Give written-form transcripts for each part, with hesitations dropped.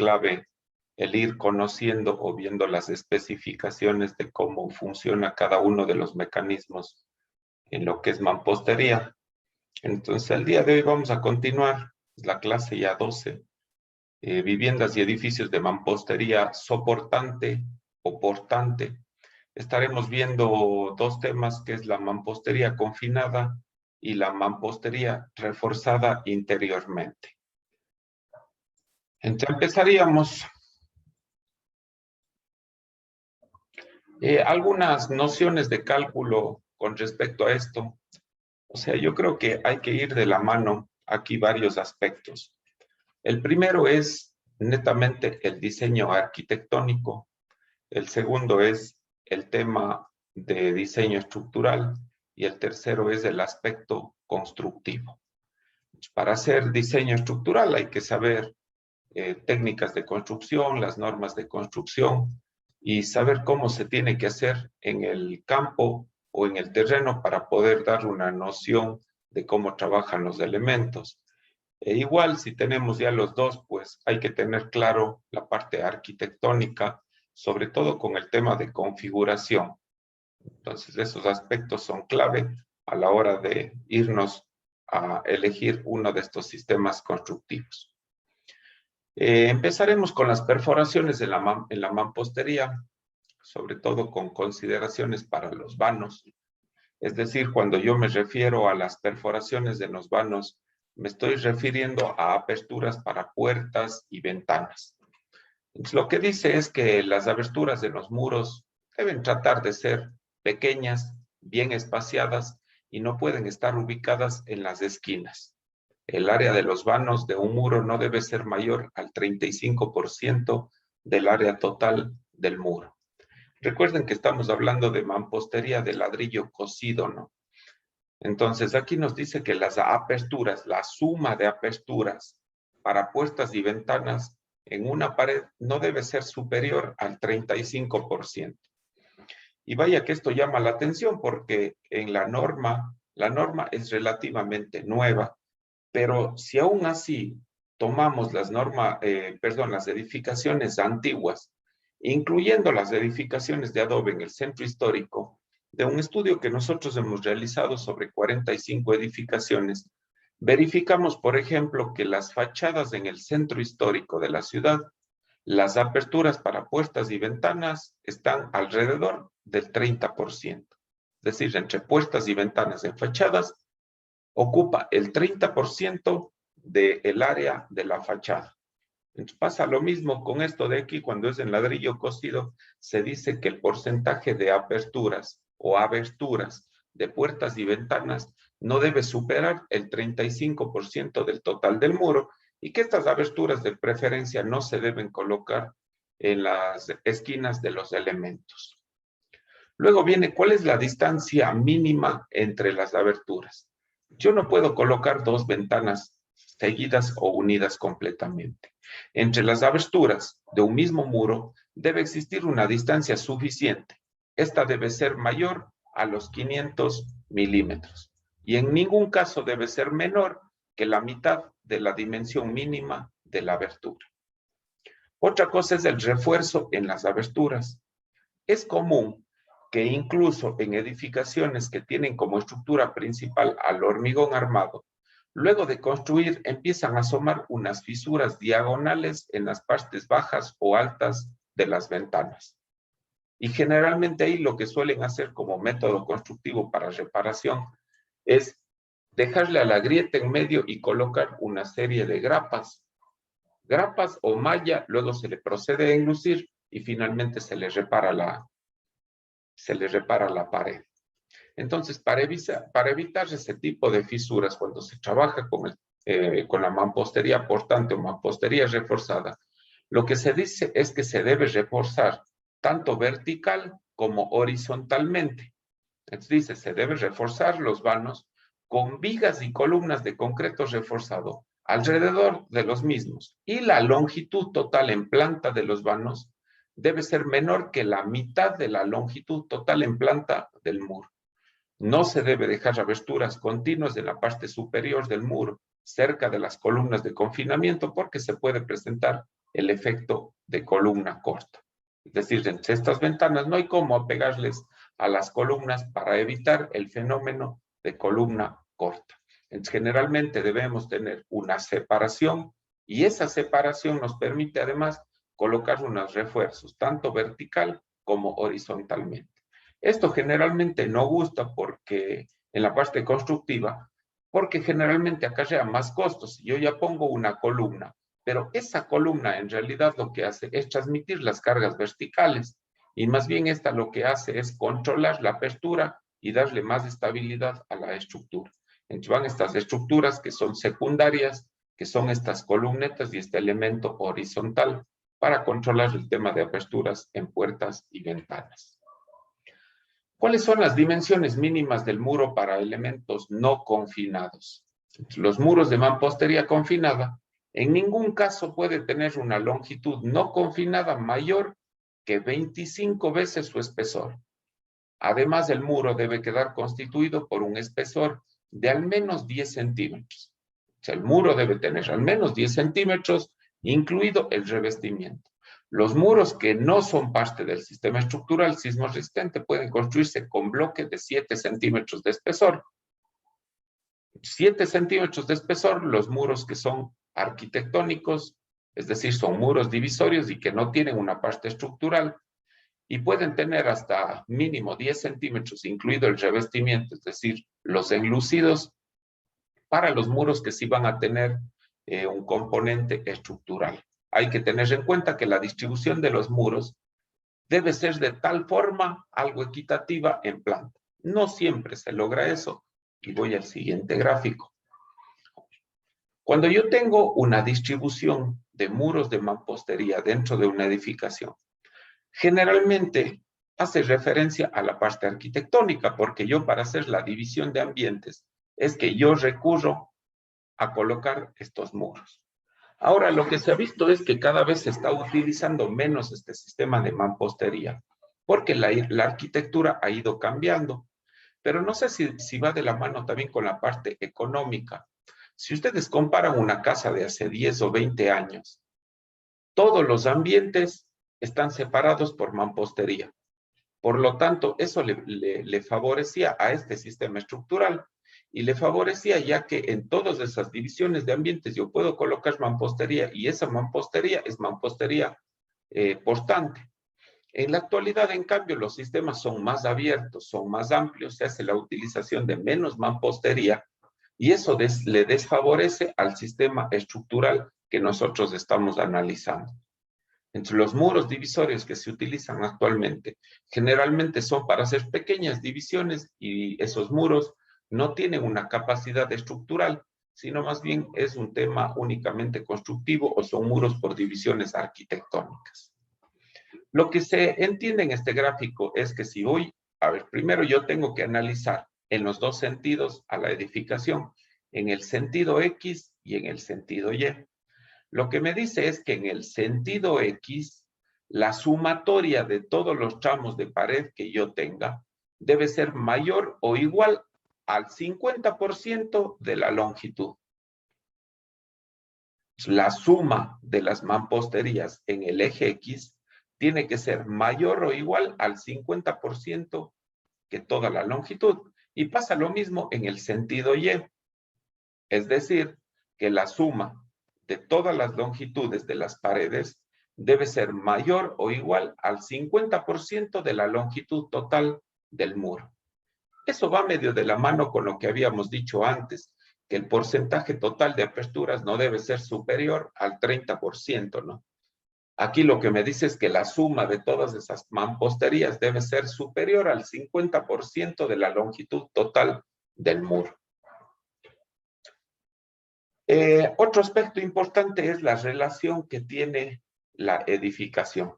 clave el ir conociendo o viendo las especificaciones de cómo funciona cada uno de los mecanismos en lo que es mampostería. Entonces, el día de hoy vamos a continuar la clase ya 12, viviendas y edificios de mampostería soportante o portante. Estaremos viendo dos temas, que es la mampostería confinada y la mampostería reforzada interiormente. Entonces, empezaríamos. Algunas nociones de cálculo con respecto a esto. O sea, yo creo que hay que ir de la mano aquí varios aspectos. El primero es netamente el diseño arquitectónico. El segundo es el tema de diseño estructural. Y el tercero es el aspecto constructivo. Para hacer diseño estructural hay que saber técnicas de construcción, las normas de construcción y saber cómo se tiene que hacer en el campo o en el terreno para poder dar una noción de cómo trabajan los elementos. Igual, si tenemos ya los dos, pues hay que tener claro la parte arquitectónica, sobre todo con el tema de configuración. Entonces, esos aspectos son clave a la hora de irnos a elegir uno de estos sistemas constructivos. Empezaremos con las perforaciones en la mampostería, sobre todo con consideraciones para los vanos. Es decir, cuando yo me refiero a las perforaciones en los vanos, me estoy refiriendo a aperturas para puertas y ventanas. Entonces, lo que dice es que las aberturas de los muros deben tratar de ser pequeñas, bien espaciadas y no pueden estar ubicadas en las esquinas. El área de los vanos de un muro no debe ser mayor al 35% del área total del muro. Recuerden que estamos hablando de mampostería de ladrillo cocido, ¿no? Entonces, aquí nos dice que las aperturas, la suma de aperturas para puertas y ventanas en una pared no debe ser superior al 35%. Y vaya que esto llama la atención porque en la norma es relativamente nueva. Pero si aún así tomamos las las edificaciones antiguas, incluyendo las edificaciones de adobe en el centro histórico, de un estudio que nosotros hemos realizado sobre 45 edificaciones, verificamos, por ejemplo, que las fachadas en el centro histórico de la ciudad, las aperturas para puertas y ventanas están alrededor del 30%. Es decir, entre puertas y ventanas en fachadas, ocupa el 30% del área de la fachada. Entonces pasa lo mismo con esto de aquí, cuando es en ladrillo cocido, se dice que el porcentaje de aperturas o aberturas de puertas y ventanas no debe superar el 35% del total del muro y que estas aberturas de preferencia no se deben colocar en las esquinas de los elementos. Luego viene, ¿cuál es la distancia mínima entre las aberturas? Yo no puedo colocar dos ventanas seguidas o unidas completamente. Entre las aberturas de un mismo muro debe existir una distancia suficiente. Esta debe ser mayor a los 500 milímetros y en ningún caso debe ser menor que la mitad de la dimensión mínima de la abertura. Otra cosa es el refuerzo en las aberturas. Es común que incluso en edificaciones que tienen como estructura principal al hormigón armado, luego de construir empiezan a asomar unas fisuras diagonales en las partes bajas o altas de las ventanas. Y generalmente ahí lo que suelen hacer como método constructivo para reparación es dejarle a la grieta en medio y colocar una serie de grapas o malla, luego se le procede a enlucir y finalmente se le repara la pared. Entonces, para evitar ese tipo de fisuras cuando se trabaja con la mampostería portante o mampostería reforzada, lo que se dice es que se debe reforzar tanto vertical como horizontalmente. Entonces dice, se debe reforzar los vanos con vigas y columnas de concreto reforzado alrededor de los mismos y la longitud total en planta de los vanos debe ser menor que la mitad de la longitud total en planta del muro. No se debe dejar aberturas continuas en la parte superior del muro, cerca de las columnas de confinamiento, porque se puede presentar el efecto de columna corta. Es decir, entre estas ventanas no hay cómo apegarles a las columnas para evitar el fenómeno de columna corta. Entonces, generalmente debemos tener una separación y esa separación nos permite además colocar unos refuerzos, tanto vertical como horizontalmente. Esto generalmente no gusta porque en la parte constructiva, porque generalmente acarrea más costos. Yo ya pongo una columna, pero esa columna en realidad lo que hace es transmitir las cargas verticales y más bien esta lo que hace es controlar la apertura y darle más estabilidad a la estructura. Entonces van estas estructuras que son secundarias, que son estas columnetas y este elemento horizontal para controlar el tema de aperturas en puertas y ventanas. ¿Cuáles son las dimensiones mínimas del muro para elementos no confinados? Los muros de mampostería confinada en ningún caso puede tener una longitud no confinada mayor que 25 veces su espesor. Además, el muro debe quedar constituido por un espesor de al menos 10 centímetros. O sea, el muro debe tener al menos 10 centímetros, incluido el revestimiento. Los muros que no son parte del sistema estructural sismo resistente pueden construirse con bloques de 7 centímetros de espesor. 7 centímetros de espesor, los muros que son arquitectónicos, es decir, son muros divisorios y que no tienen una parte estructural, y pueden tener hasta mínimo 10 centímetros, incluido el revestimiento, es decir, los enlucidos, para los muros que sí van a tener un componente estructural. Hay que tener en cuenta que la distribución de los muros debe ser de tal forma algo equitativa en planta. No siempre se logra eso. Y voy al siguiente gráfico. Cuando yo tengo una distribución de muros de mampostería dentro de una edificación, generalmente hace referencia a la parte arquitectónica, porque yo para hacer la división de ambientes es que yo recurro a colocar estos muros. Ahora, lo que se ha visto es que cada vez se está utilizando menos este sistema de mampostería, porque la arquitectura ha ido cambiando. Pero no sé si va de la mano también con la parte económica. Si ustedes comparan una casa de hace 10 o 20 años, todos los ambientes están separados por mampostería. Por lo tanto, eso le favorecía a este sistema estructural y le favorecía ya que en todas esas divisiones de ambientes yo puedo colocar mampostería y esa mampostería es mampostería portante. En la actualidad, en cambio, los sistemas son más abiertos, son más amplios, se hace la utilización de menos mampostería y eso le desfavorece al sistema estructural que nosotros estamos analizando. Entre los muros divisorios que se utilizan actualmente, generalmente son para hacer pequeñas divisiones y esos muros no tienen una capacidad estructural, sino más bien es un tema únicamente constructivo o son muros por divisiones arquitectónicas. Lo que se entiende en este gráfico es que si voy, a ver, primero yo tengo que analizar en los dos sentidos a la edificación, en el sentido X y en el sentido Y. Lo que me dice es que en el sentido X, la sumatoria de todos los tramos de pared que yo tenga debe ser mayor o igual al 50% de la longitud. La suma de las mamposterías en el eje X tiene que ser mayor o igual al 50% que toda la longitud. Y pasa lo mismo en el sentido Y. Es decir, que la suma de todas las longitudes de las paredes debe ser mayor o igual al 50% de la longitud total del muro. Eso va medio de la mano con lo que habíamos dicho antes, que el porcentaje total de aperturas no debe ser superior al 30%, ¿no? Aquí lo que me dice es que la suma de todas esas mamposterías debe ser superior al 50% de la longitud total del muro. Otro aspecto importante es la relación que tiene la edificación.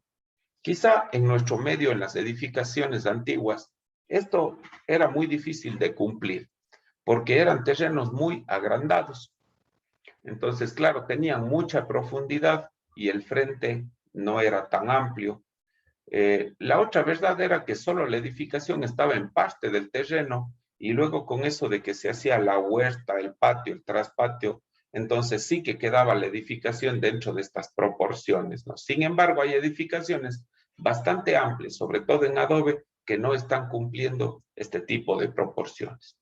Quizá en nuestro medio, en las edificaciones antiguas, esto era muy difícil de cumplir, porque eran terrenos muy agrandados. Entonces, claro, tenían mucha profundidad y el frente no era tan amplio. La otra verdad era que solo la edificación estaba en parte del terreno y luego con eso de que se hacía la huerta, el patio, el traspatio, Entonces sí que quedaba la edificación dentro de estas proporciones, ¿no? Sin embargo, hay edificaciones bastante amplias, sobre todo en adobe, que no están cumpliendo este tipo de proporciones.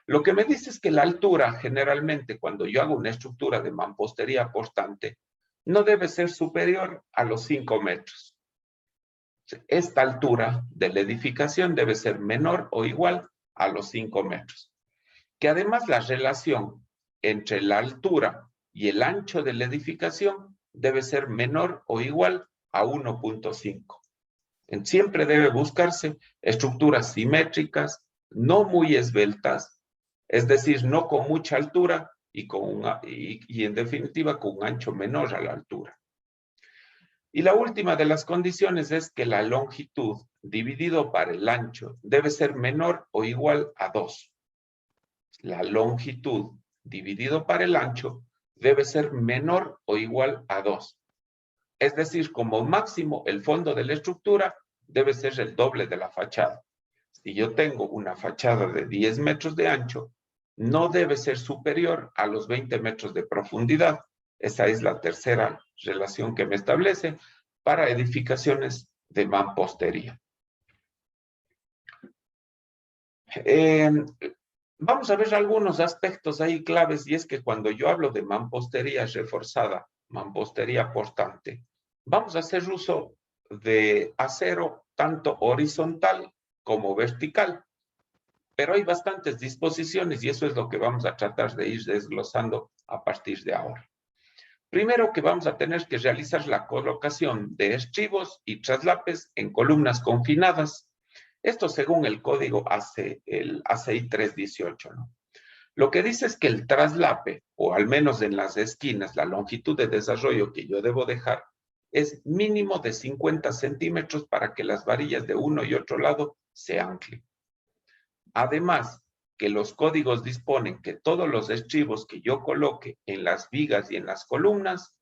Lo que me dice es que la altura, generalmente, cuando yo hago una estructura de mampostería portante, no debe ser superior a los 5 metros. Esta altura de la edificación debe ser menor o igual a los 5 metros. Que además la relación entre la altura y el ancho de la edificación debe ser menor o igual a 1.5. Siempre debe buscarse estructuras simétricas, no muy esbeltas, es decir, no con mucha altura y en definitiva con un ancho menor a la altura. Y la última de las condiciones es que la longitud dividido por el ancho debe ser menor o igual a 2. La longitud dividido por el ancho debe ser menor o igual a 2. Es decir, como máximo, el fondo de la estructura debe ser el doble de la fachada. Si yo tengo una fachada de 10 metros de ancho, no debe ser superior a los 20 metros de profundidad. Esa es la tercera relación que me establece para edificaciones de mampostería. Vamos a ver algunos aspectos ahí claves, y es que cuando yo hablo de mampostería reforzada, mampostería portante, vamos a hacer uso de acero tanto horizontal como vertical, pero hay bastantes disposiciones y eso es lo que vamos a tratar de ir desglosando a partir de ahora. Primero que vamos a tener que realizar la colocación de estribos y traslapes en columnas confinadas. Esto según el código ACI 318, ¿no? Lo que dice es que el traslape, o al menos en las esquinas, la longitud de desarrollo que yo debo dejar, es mínimo de 50 centímetros para que las varillas de uno y otro lado se anclen. Además, que los códigos disponen que todos los estribos que yo coloque en las vigas y en las columnas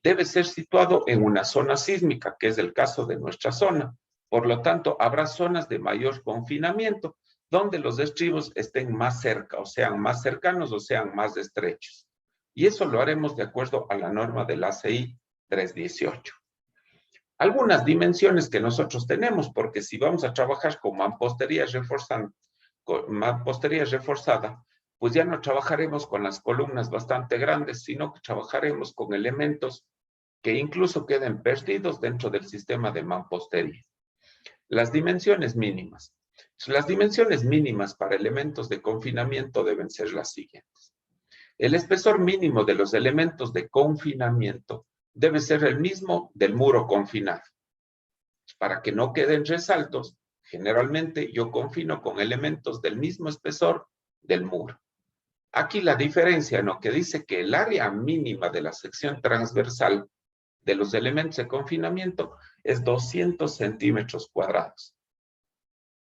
debe ser situado en una zona sísmica, que es el caso de nuestra zona. Por lo tanto, habrá zonas de mayor confinamiento, donde los estribos estén más cerca, o sean más cercanos o sean más estrechos. Y eso lo haremos de acuerdo a la norma del ACI 318. Algunas dimensiones que nosotros tenemos, porque si vamos a trabajar con mampostería reforzada, pues ya no trabajaremos con las columnas bastante grandes, sino que trabajaremos con elementos que incluso queden perdidos dentro del sistema de mampostería. Las dimensiones mínimas. Las dimensiones mínimas para elementos de confinamiento deben ser las siguientes. El espesor mínimo de los elementos de confinamiento debe ser el mismo del muro confinado. Para que no queden resaltos, generalmente yo confino con elementos del mismo espesor del muro. Aquí la diferencia, ¿no? Que dice que el área mínima de la sección transversal de los elementos de confinamiento es 200 centímetros cuadrados.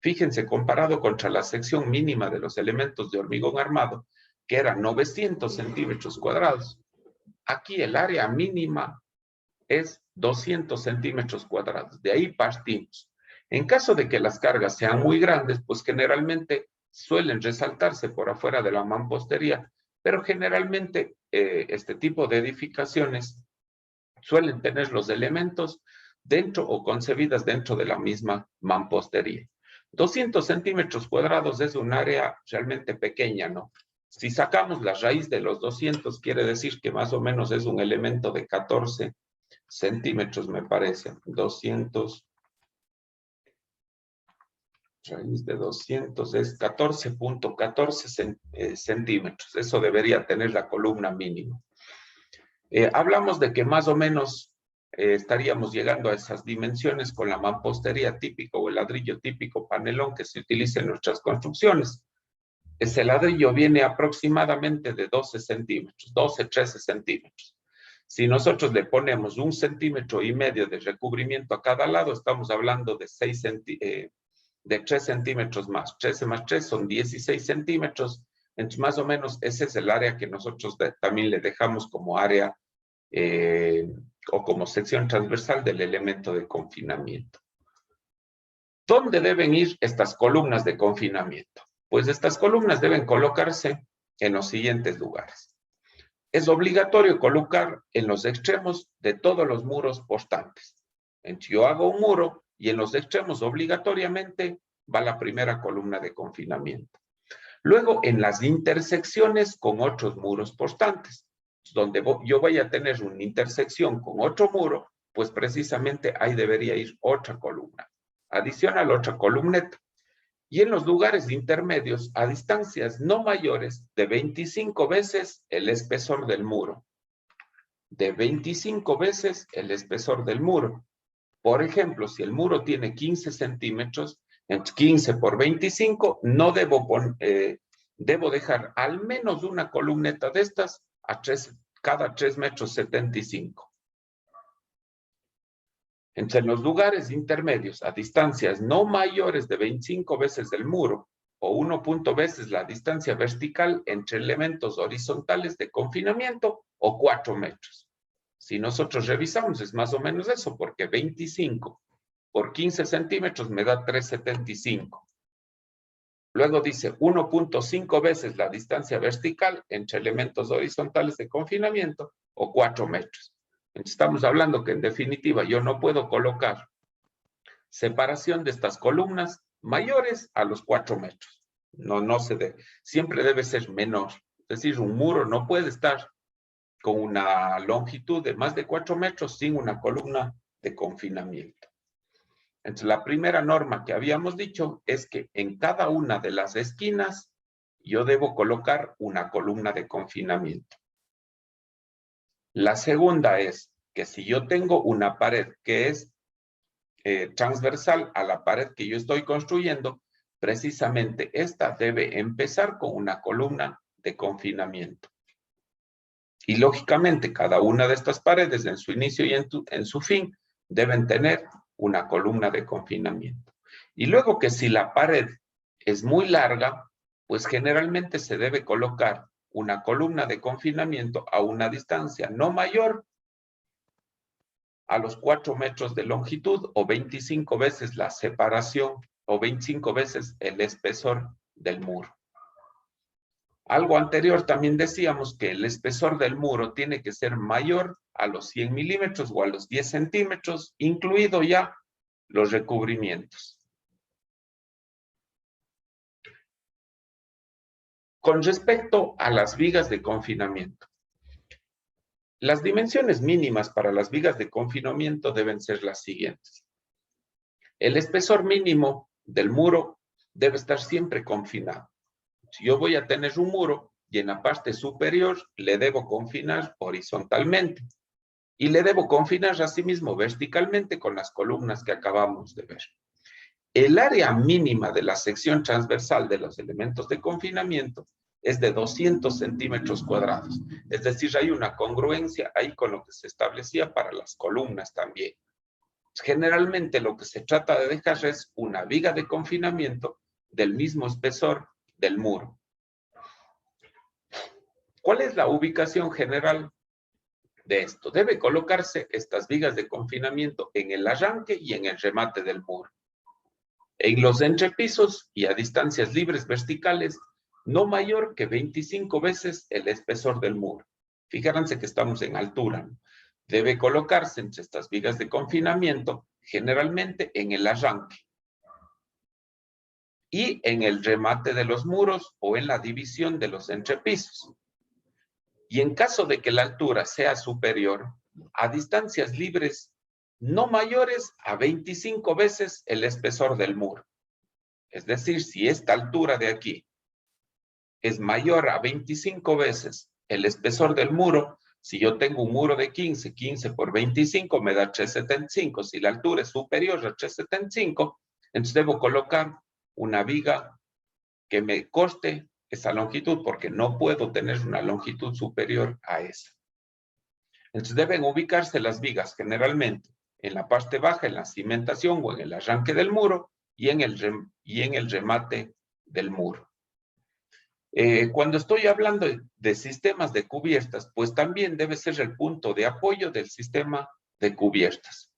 Fíjense, comparado contra la sección mínima de los elementos de hormigón armado, que era 900 centímetros cuadrados. Aquí el área mínima es 200 centímetros cuadrados. De ahí partimos. En caso de que las cargas sean muy grandes, pues generalmente suelen resaltarse por afuera de la mampostería, pero generalmente este tipo de edificaciones suelen tener los elementos dentro o concebidas dentro de la misma mampostería. 200 centímetros cuadrados es un área realmente pequeña, ¿no? Si sacamos la raíz de los 200, quiere decir que más o menos es un elemento de 14 centímetros, me parece. 200, raíz de 200 es 14.14 centímetros. Eso debería tener la columna mínima. Hablamos de que más o menos estaríamos llegando a esas dimensiones con la mampostería típica o el ladrillo típico panelón que se utiliza en nuestras construcciones. Ese ladrillo viene aproximadamente de 12 centímetros, 12, 13 centímetros. Si nosotros le ponemos 1,5 centímetros de recubrimiento a cada lado, estamos hablando de 3 centímetros más. 13 más 3 son 16 centímetros. Entonces, más o menos, ese es el área que nosotros también le dejamos como área o como sección transversal del elemento de confinamiento. ¿Dónde deben ir estas columnas de confinamiento? Pues estas columnas deben colocarse en los siguientes lugares. es obligatorio colocar en los extremos de todos los muros portantes. Entonces, yo hago un muro y en los extremos obligatoriamente va la primera columna de confinamiento. Luego, en las intersecciones con otros muros portantes, donde yo voy a tener una intersección con otro muro, pues precisamente ahí debería ir otra columna. Adicional, otra columneta. Y en los lugares intermedios, a distancias no mayores de 25 veces el espesor del muro. De 25 veces el espesor del muro. Por ejemplo, si el muro tiene 15 centímetros, 15 por 25, no debo dejar al menos una columneta de estas cada 3 metros 75. Entre los lugares intermedios, a distancias no mayores de 25 veces el muro, o 1 veces la distancia vertical entre elementos horizontales de confinamiento, o 4 metros. Si nosotros revisamos, es más o menos eso, porque 25 por 15 centímetros me da 3,75. Luego dice 1.5 veces la distancia vertical entre elementos horizontales de confinamiento, o 4 metros. Estamos hablando que en definitiva yo no puedo colocar separación de estas columnas mayores a los 4 metros. No se debe. Siempre debe ser menor. Es decir, un muro no puede estar con una longitud de más de 4 metros sin una columna de confinamiento. Entonces, la primera norma que habíamos dicho es que en cada una de las esquinas yo debo colocar una columna de confinamiento. La segunda es que si yo tengo una pared que es transversal a la pared que yo estoy construyendo, precisamente esta debe empezar con una columna de confinamiento. Y lógicamente cada una de estas paredes en su inicio y en su fin deben tener una columna de confinamiento. Y luego que si la pared es muy larga, pues generalmente se debe colocar una columna de confinamiento a una distancia no mayor a los 4 metros de longitud, o 25 veces la separación, o 25 veces el espesor del muro. Algo anterior también decíamos que el espesor del muro tiene que ser mayor a los 100 milímetros o a los 10 centímetros, incluido ya los recubrimientos. Con respecto a las vigas de confinamiento, las dimensiones mínimas para las vigas de confinamiento deben ser las siguientes. El espesor mínimo del muro debe estar siempre confinado. Si yo voy a tener un muro y en la parte superior le debo confinar horizontalmente y le debo confinar asimismo verticalmente con las columnas que acabamos de ver. El área mínima de la sección transversal de los elementos de confinamiento es de 200 centímetros cuadrados. Es decir, hay una congruencia ahí con lo que se establecía para las columnas también. Generalmente lo que se trata de dejar es una viga de confinamiento del mismo espesor del muro. ¿Cuál es la ubicación general de esto? Debe colocarse estas vigas de confinamiento en el arranque y en el remate del muro. En los entrepisos y a distancias libres verticales, no mayor que 25 veces el espesor del muro. Fíjense que estamos en altura, ¿no? Debe colocarse entre estas vigas de confinamiento, generalmente en el arranque y en el remate de los muros o en la división de los entrepisos. Y en caso de que la altura sea superior, a distancias libres no mayores a 25 veces el espesor del muro. Es decir, si esta altura de aquí es mayor a 25 veces el espesor del muro, si yo tengo un muro de 15, 15 por 25 me da 3,75. Si la altura es superior a 3,75, entonces debo colocar una viga que me corte esa longitud, porque no puedo tener una longitud superior a esa. Entonces deben ubicarse las vigas generalmente en la parte baja, en la cimentación o en el arranque del muro y en el remate del muro. Cuando estoy hablando de sistemas de cubiertas, pues también debe ser el punto de apoyo del sistema de cubiertas.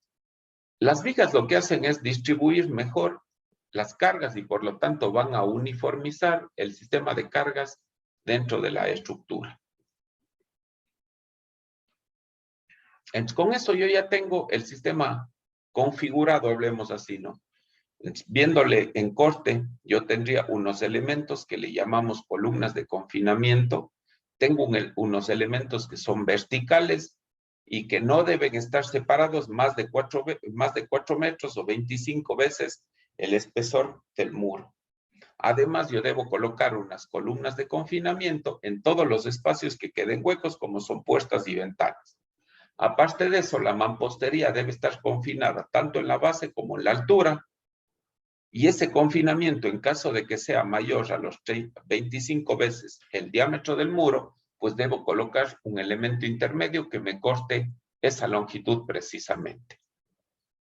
Las vigas lo que hacen es distribuir mejor las cargas y por lo tanto van a uniformizar el sistema de cargas dentro de la estructura. Entonces, con eso yo ya tengo el sistema configurado, hablemos así, ¿no? Entonces, viéndole en corte, yo tendría unos elementos que le llamamos columnas de confinamiento. Tengo unos elementos que son verticales y que no deben estar separados más de 4 metros o 25 veces el espesor del muro. Además, yo debo colocar unas columnas de confinamiento en todos los espacios que queden huecos, como son puertas y ventanas. Aparte de eso, la mampostería debe estar confinada tanto en la base como en la altura, y ese confinamiento, en caso de que sea mayor a los 25 veces el diámetro del muro, pues debo colocar un elemento intermedio que me corte esa longitud precisamente.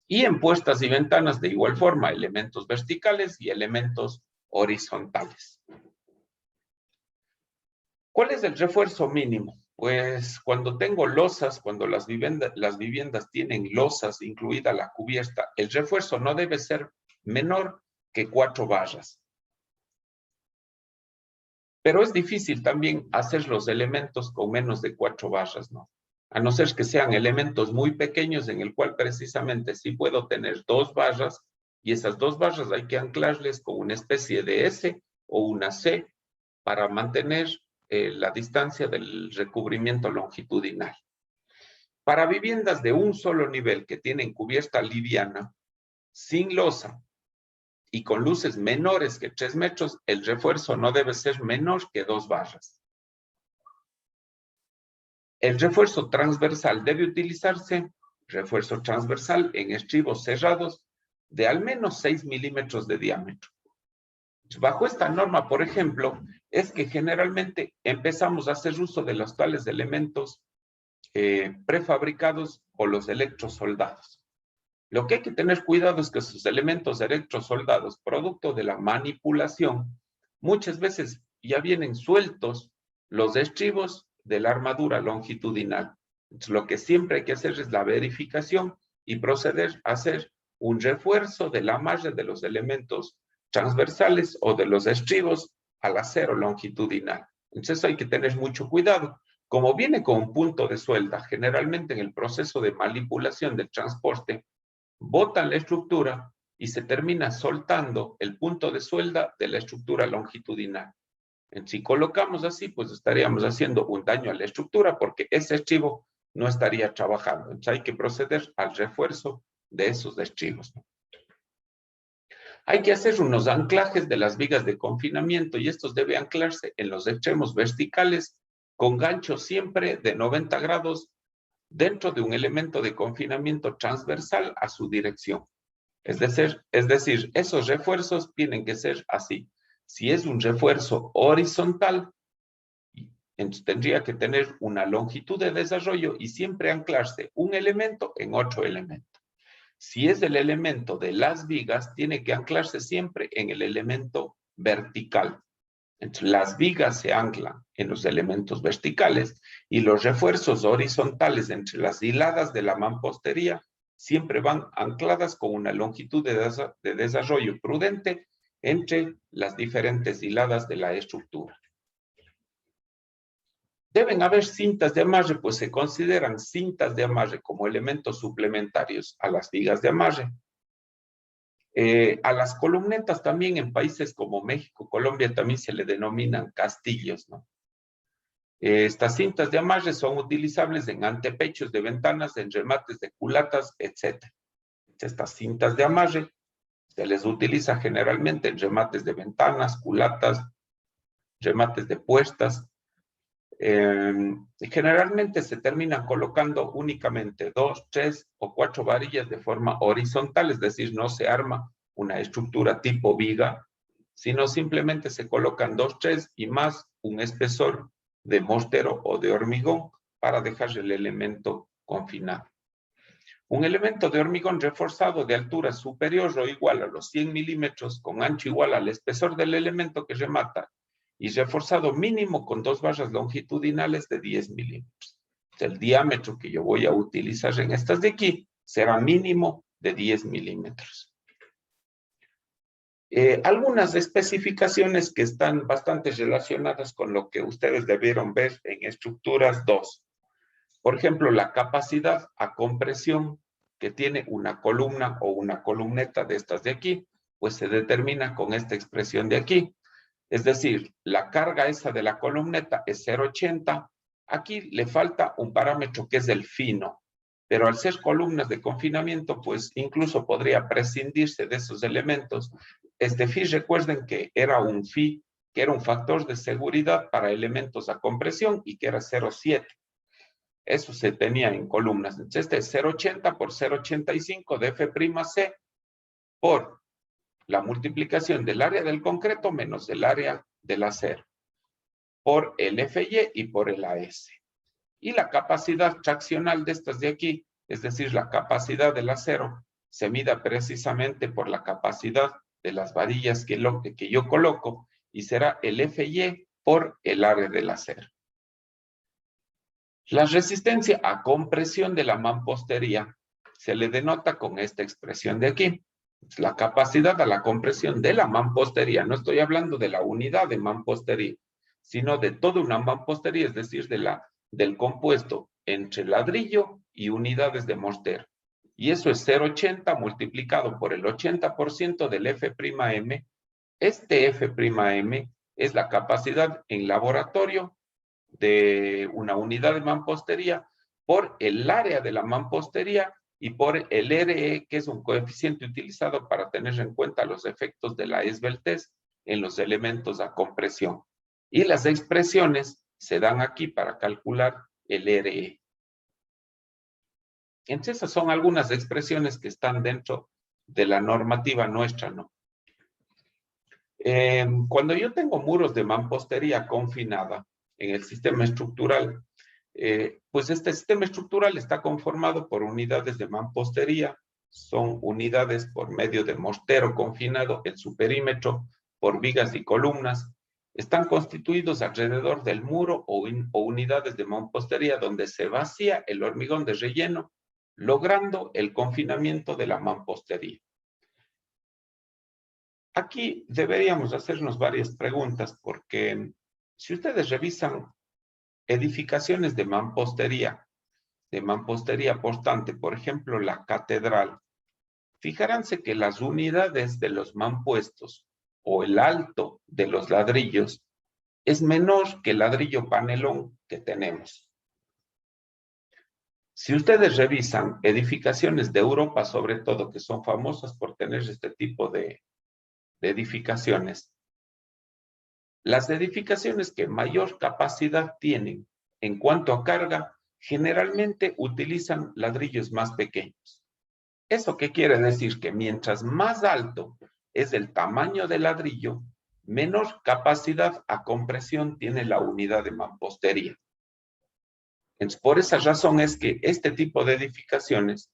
Y en puertas y ventanas, de igual forma, elementos verticales y elementos horizontales. ¿Cuál es el refuerzo mínimo? Pues cuando tengo losas, cuando las viviendas tienen losas, incluida la cubierta, el refuerzo no debe ser menor que 4 barras. Pero es difícil también hacer los elementos con menos de 4 barras, ¿no? A no ser que sean elementos muy pequeños en el cual precisamente sí puedo tener 2 barras, y esas 2 barras hay que anclarles con una especie de S o una C para mantener la distancia del recubrimiento longitudinal. Para viviendas de un solo nivel que tienen cubierta liviana, sin losa y con luces menores que 3 metros, el refuerzo no debe ser menor que 2 barras. El refuerzo transversal debe utilizarse, refuerzo transversal en estribos cerrados de al menos 6 milímetros de diámetro. Bajo esta norma, por ejemplo, es que generalmente empezamos a hacer uso de los tales elementos prefabricados o los electrosoldados. Lo que hay que tener cuidado es que sus elementos electrosoldados, producto de la manipulación, muchas veces ya vienen sueltos los estribos de la armadura longitudinal. Entonces, lo que siempre hay que hacer es la verificación y proceder a hacer un refuerzo del amarre de los elementos transversales o de los estribos al acero longitudinal. Entonces hay que tener mucho cuidado. Como viene con un punto de suelda, generalmente en el proceso de manipulación del transporte, botan la estructura y se termina soltando el punto de suelda de la estructura longitudinal. Si colocamos así, pues estaríamos haciendo un daño a la estructura porque ese estribo no estaría trabajando. Entonces hay que proceder al refuerzo de esos estribos. Hay que hacer unos anclajes de las vigas de confinamiento y estos deben anclarse en los extremos verticales con gancho siempre de 90 grados dentro de un elemento de confinamiento transversal a su dirección. Es decir, esos refuerzos tienen que ser así. Si es un refuerzo horizontal, entonces tendría que tener una longitud de desarrollo y siempre anclarse un elemento en otro elemento. Si es el elemento de las vigas, tiene que anclarse siempre en el elemento vertical. Entonces, las vigas se anclan en los elementos verticales y los refuerzos horizontales entre las hiladas de la mampostería siempre van ancladas con una longitud de desarrollo prudente entre las diferentes hiladas de la estructura. Deben haber cintas de amarre, pues se consideran cintas de amarre como elementos suplementarios a las vigas de amarre. A las columnetas también en países como México, Colombia, también se le denominan castillos, ¿no? Estas cintas de amarre son utilizables en antepechos de ventanas, en remates de culatas, etc. Estas cintas de amarre se les utiliza generalmente en remates de ventanas, culatas, remates de puertas. Generalmente se terminan colocando únicamente 2, 3 o 4 varillas de forma horizontal, es decir, no se arma una estructura tipo viga, sino simplemente se colocan 2, 3 y más un espesor de mortero o de hormigón para dejar el elemento confinado. Un elemento de hormigón reforzado de altura superior o igual a los 100 milímetros con ancho igual al espesor del elemento que remata y reforzado mínimo con 2 barras longitudinales de 10 milímetros. El diámetro que yo voy a utilizar en estas de aquí será mínimo de 10 milímetros. Algunas especificaciones que están bastante relacionadas con lo que ustedes debieron ver en estructuras 2. Por ejemplo, la capacidad a compresión que tiene una columna o una columneta de estas de aquí, pues se determina con esta expresión de aquí. Es decir, la carga esa de la columneta es 0,80. Aquí le falta un parámetro que es el fino, pero al ser columnas de confinamiento, pues incluso podría prescindirse de esos elementos. Este phi, recuerden que era un phi, que era un factor de seguridad para elementos a compresión y que era 0,7. Eso se tenía en columnas. Entonces, este es 0,80 por 0,85 de F'C por la multiplicación del área del concreto menos el área del acero, por el Fy y por el AS. Y la capacidad traccional de estas de aquí, es decir, la capacidad del acero, se mida precisamente por la capacidad de las varillas que yo coloco, y será el Fy por el área del acero. La resistencia a compresión de la mampostería se le denota con esta expresión de aquí. La capacidad a la compresión de la mampostería, no estoy hablando de la unidad de mampostería, sino de toda una mampostería, es decir, del compuesto entre ladrillo y unidades de mortero. Y eso es 0,80 multiplicado por el 80% del F'M. Este F'M es la capacidad en laboratorio de una unidad de mampostería por el área de la mampostería y por el RE, que es un coeficiente utilizado para tener en cuenta los efectos de la esbeltez en los elementos a compresión. Y las expresiones se dan aquí para calcular el RE. Entonces, esas son algunas expresiones que están dentro de la normativa nuestra, ¿no? Cuando yo tengo muros de mampostería confinada en el sistema estructural, pues este sistema estructural está conformado por unidades de mampostería, son unidades por medio de mortero confinado en su perímetro, por vigas y columnas, están constituidos alrededor del muro o unidades de mampostería donde se vacía el hormigón de relleno, logrando el confinamiento de la mampostería. Aquí deberíamos hacernos varias preguntas porque si ustedes revisan edificaciones de mampostería portante, por ejemplo, la catedral, fijaránse que las unidades de los mampuestos o el alto de los ladrillos es menor que el ladrillo panelón que tenemos. Si ustedes revisan edificaciones de Europa, sobre todo, que son famosas por tener este tipo de edificaciones, las edificaciones que mayor capacidad tienen en cuanto a carga, generalmente utilizan ladrillos más pequeños. ¿Eso qué quiere decir? Que mientras más alto es el tamaño del ladrillo, menor capacidad a compresión tiene la unidad de mampostería. Entonces, por esa razón es que este tipo de edificaciones,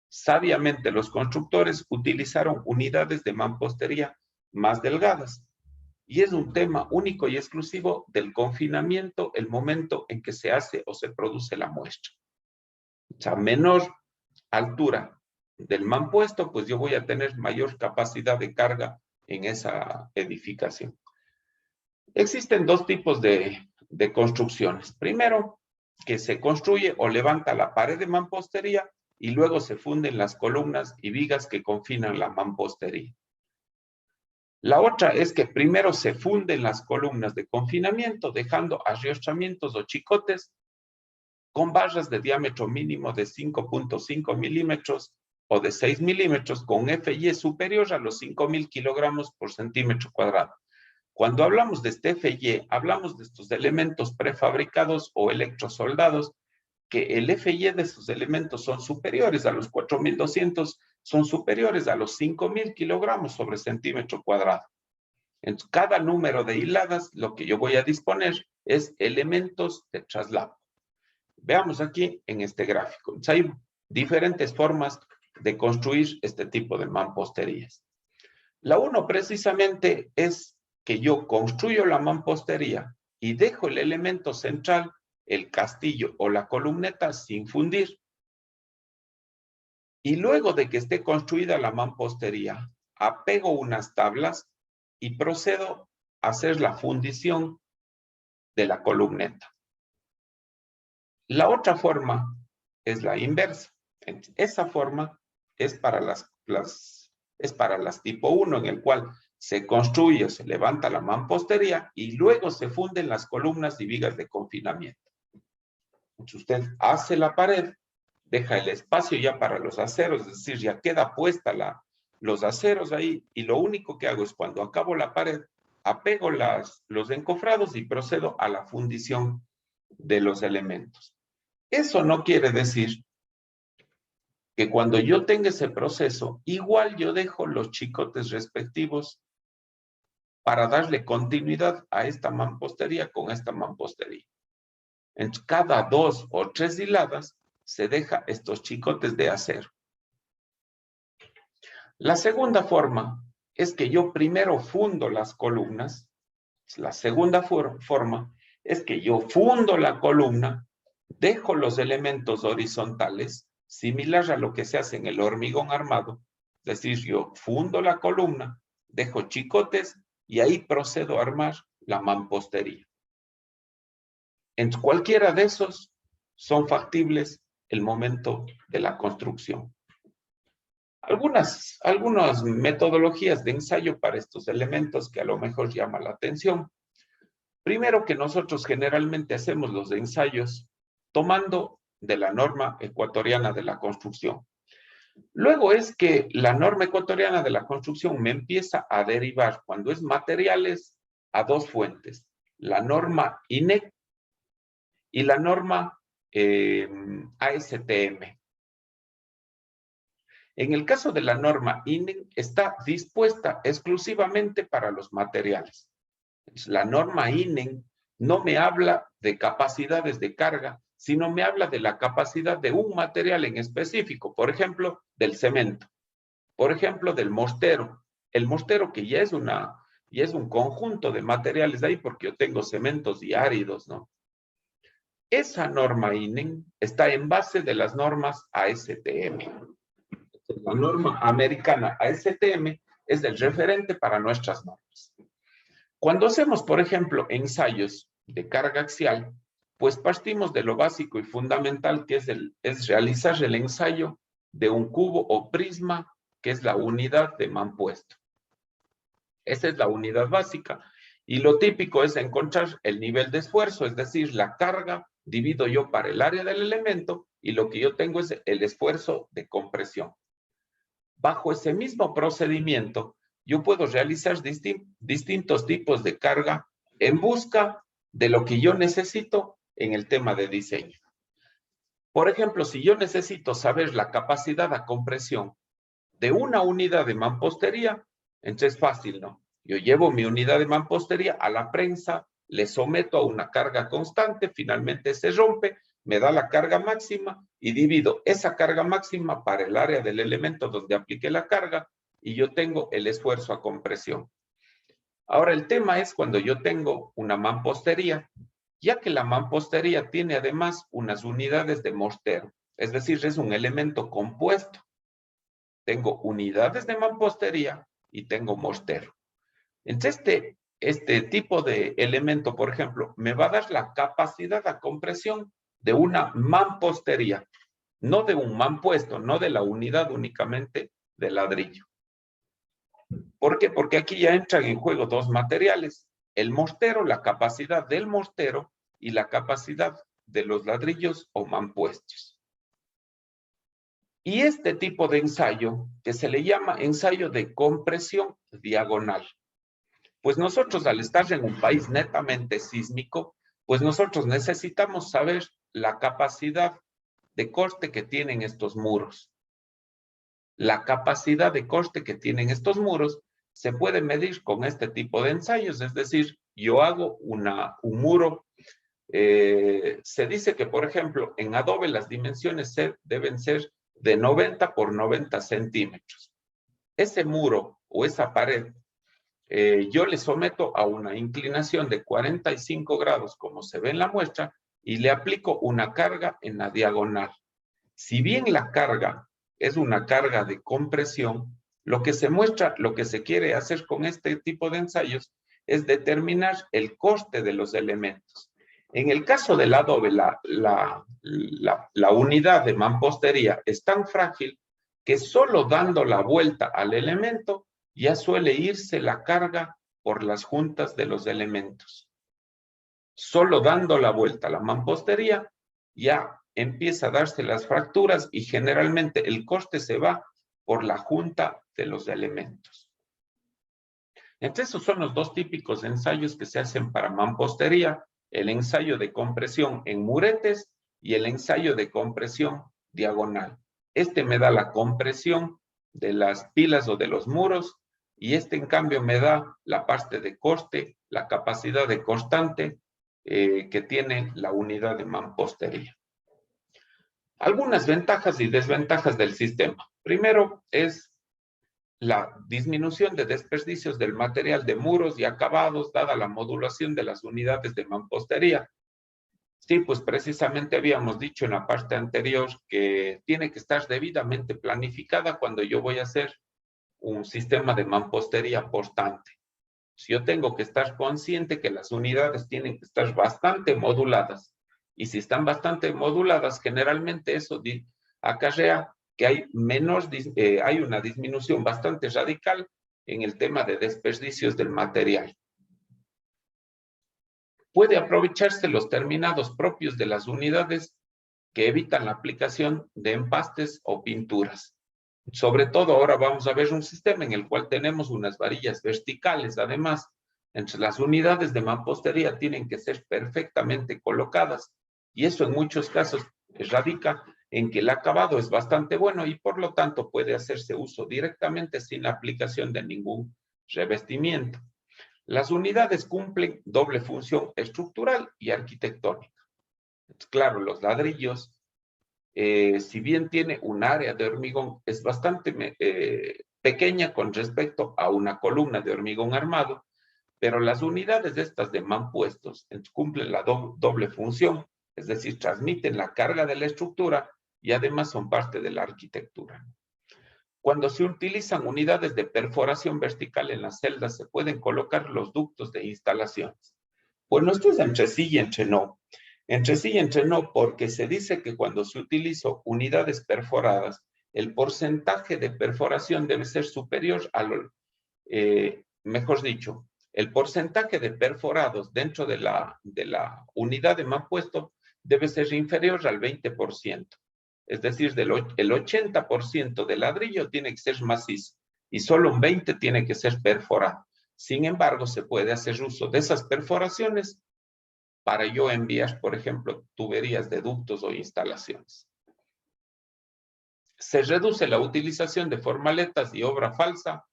sabiamente los constructores utilizaron unidades de mampostería más delgadas. Y es un tema único y exclusivo del confinamiento, el momento en que se hace o se produce la muestra. O sea, menor altura del mampuesto, pues yo voy a tener mayor capacidad de carga en esa edificación. Existen dos tipos de construcciones. Primero, que se construye o levanta la pared de mampostería y luego se funden las columnas y vigas que confinan la mampostería. La otra es que primero se funden las columnas de confinamiento, dejando arriostramientos o chicotes con barras de diámetro mínimo de 5.5 milímetros o de 6 milímetros con Fy superior a los 5.000 kilogramos por centímetro cuadrado. Cuando hablamos de este Fy, hablamos de estos elementos prefabricados o electrosoldados, que el Fy de estos elementos son superiores a los 4.200, son superiores a los 5.000 kilogramos sobre centímetro cuadrado. En cada número de hiladas, lo que yo voy a disponer es elementos de traslado. Veamos aquí en este gráfico. Hay diferentes formas de construir este tipo de mamposterías. La uno precisamente es que yo construyo la mampostería y dejo el elemento central, el castillo o la columneta sin fundir. Y luego de que esté construida la mampostería, apego unas tablas y procedo a hacer la fundición de la columneta. La otra forma es la inversa. Esa forma es para las tipo 1, en el cual se construye, se levanta la mampostería y luego se funden las columnas y vigas de confinamiento. Entonces usted hace la pared, deja el espacio ya para los aceros, es decir, ya queda puesta los aceros ahí, y lo único que hago es cuando acabo la pared, apego los encofrados y procedo a la fundición de los elementos. Eso no quiere decir que cuando yo tenga ese proceso, igual yo dejo los chicotes respectivos para darle continuidad a esta mampostería con esta mampostería. En cada 2 o 3 hiladas se deja estos chicotes de acero. La segunda forma es que yo primero fundo las columnas. La segunda forma es que yo fundo la columna, dejo los elementos horizontales, similar a lo que se hace en el hormigón armado. Es decir, yo fundo la columna, dejo chicotes y ahí procedo a armar la mampostería. En cualquiera de esos son factibles el momento de la construcción. Algunas metodologías de ensayo para estos elementos que a lo mejor llaman la atención. Primero, que nosotros generalmente hacemos los ensayos tomando de la norma ecuatoriana de la construcción. Luego es que la norma ecuatoriana de la construcción me empieza a derivar, cuando es materiales, a 2 fuentes: la norma INEC y la norma ASTM. En el caso de la norma INEC, está dispuesta exclusivamente para los materiales. La norma INEC no me habla de capacidades de carga, sino me habla de la capacidad de un material en específico, por ejemplo, del cemento, por ejemplo, del mortero. El mortero, que ya es un conjunto de materiales de ahí, porque yo tengo cementos diáridos, ¿no? Esa norma INEC está en base de las normas ASTM. La norma americana ASTM es el referente para nuestras normas. Cuando hacemos, por ejemplo, ensayos de carga axial, pues partimos de lo básico y fundamental, que es realizar el ensayo de un cubo o prisma, que es la unidad de mampuesto. Esa es la unidad básica. Y lo típico es encontrar el nivel de esfuerzo, es decir, la carga divido yo para el área del elemento, y lo que yo tengo es el esfuerzo de compresión. Bajo ese mismo procedimiento, yo puedo realizar distintos tipos de carga en busca de lo que yo necesito en el tema de diseño. Por ejemplo, si yo necesito saber la capacidad de compresión de una unidad de mampostería, entonces es fácil, ¿no? Yo llevo mi unidad de mampostería a la prensa, le someto a una carga constante, finalmente se rompe, me da la carga máxima y divido esa carga máxima para el área del elemento donde apliqué la carga, y yo tengo el esfuerzo a compresión. Ahora, el tema es cuando yo tengo una mampostería, ya que la mampostería tiene además unas unidades de mortero, es decir, es un elemento compuesto. Tengo unidades de mampostería y tengo mortero. Entonces, este tipo de elemento, por ejemplo, me va a dar la capacidad de compresión de una mampostería, no de un mampuesto, no de la unidad únicamente de ladrillo. ¿Por qué? Porque aquí ya entran en juego 2 materiales: el mortero, la capacidad del mortero, y la capacidad de los ladrillos o mampuestos. Y este tipo de ensayo, que se le llama ensayo de compresión diagonal, pues nosotros, al estar en un país netamente sísmico, pues nosotros necesitamos saber la capacidad de corte que tienen estos muros. La capacidad de corte que tienen estos muros se puede medir con este tipo de ensayos, es decir, yo hago un muro, se dice que, por ejemplo, en adobe las dimensiones deben ser de 90 por 90 centímetros. Ese muro o esa pared, yo le someto a una inclinación de 45 grados, como se ve en la muestra, y le aplico una carga en la diagonal. Si bien la carga es una carga de compresión, lo que se muestra, lo que se quiere hacer con este tipo de ensayos es determinar el coste de los elementos. En el caso del adobe, la unidad de mampostería es tan frágil que solo dando la vuelta al elemento ya suele irse la carga por las juntas de los elementos. Solo dando la vuelta a la mampostería ya empieza a darse las fracturas y generalmente el corte se va por la junta de los elementos. Entonces, esos son los dos típicos ensayos que se hacen para mampostería: el ensayo de compresión en muretes y el ensayo de compresión diagonal. Este me da la compresión de las pilas o de los muros, y este en cambio me da la parte de corte, la capacidad de cortante que tiene la unidad de mampostería. Algunas ventajas y desventajas del sistema. Primero es la disminución de desperdicios del material de muros y acabados, dada la modulación de las unidades de mampostería. Sí, pues precisamente habíamos dicho en la parte anterior que tiene que estar debidamente planificada cuando yo voy a hacer un sistema de mampostería portante. Si yo tengo que estar consciente que las unidades tienen que estar bastante moduladas, y si están bastante moduladas, generalmente eso acarrea que hay hay una disminución bastante radical en el tema de desperdicios del material. Puede aprovecharse los terminados propios de las unidades que evitan la aplicación de empastes o pinturas. Sobre todo ahora vamos a ver un sistema en el cual tenemos unas varillas verticales. Además, entre las unidades de mampostería tienen que ser perfectamente colocadas, y eso en muchos casos radica en que el acabado es bastante bueno y por lo tanto puede hacerse uso directamente sin la aplicación de ningún revestimiento. Las unidades cumplen doble función estructural y arquitectónica. Claro, los ladrillos, si bien tiene un área de hormigón, es bastante pequeña con respecto a una columna de hormigón armado, pero las unidades estas de mampuestos cumplen la doble función, es decir, transmiten la carga de la estructura y además son parte de la arquitectura. Cuando se utilizan unidades de perforación vertical en las celdas, se pueden colocar los ductos de instalaciones. Bueno, esto es entre sí y entre no. Entre sí y entre no, porque se dice que cuando se utilizan unidades perforadas, el porcentaje de perforación debe ser superior al, mejor dicho, el porcentaje de perforados dentro de la unidad de mampuesto debe ser inferior al 20%. Es decir, el 80% del ladrillo tiene que ser macizo y solo un 20% tiene que ser perforado. Sin embargo, se puede hacer uso de esas perforaciones para yo enviar, por ejemplo, tuberías de ductos o instalaciones. Se reduce la utilización de formaletas y obra falsa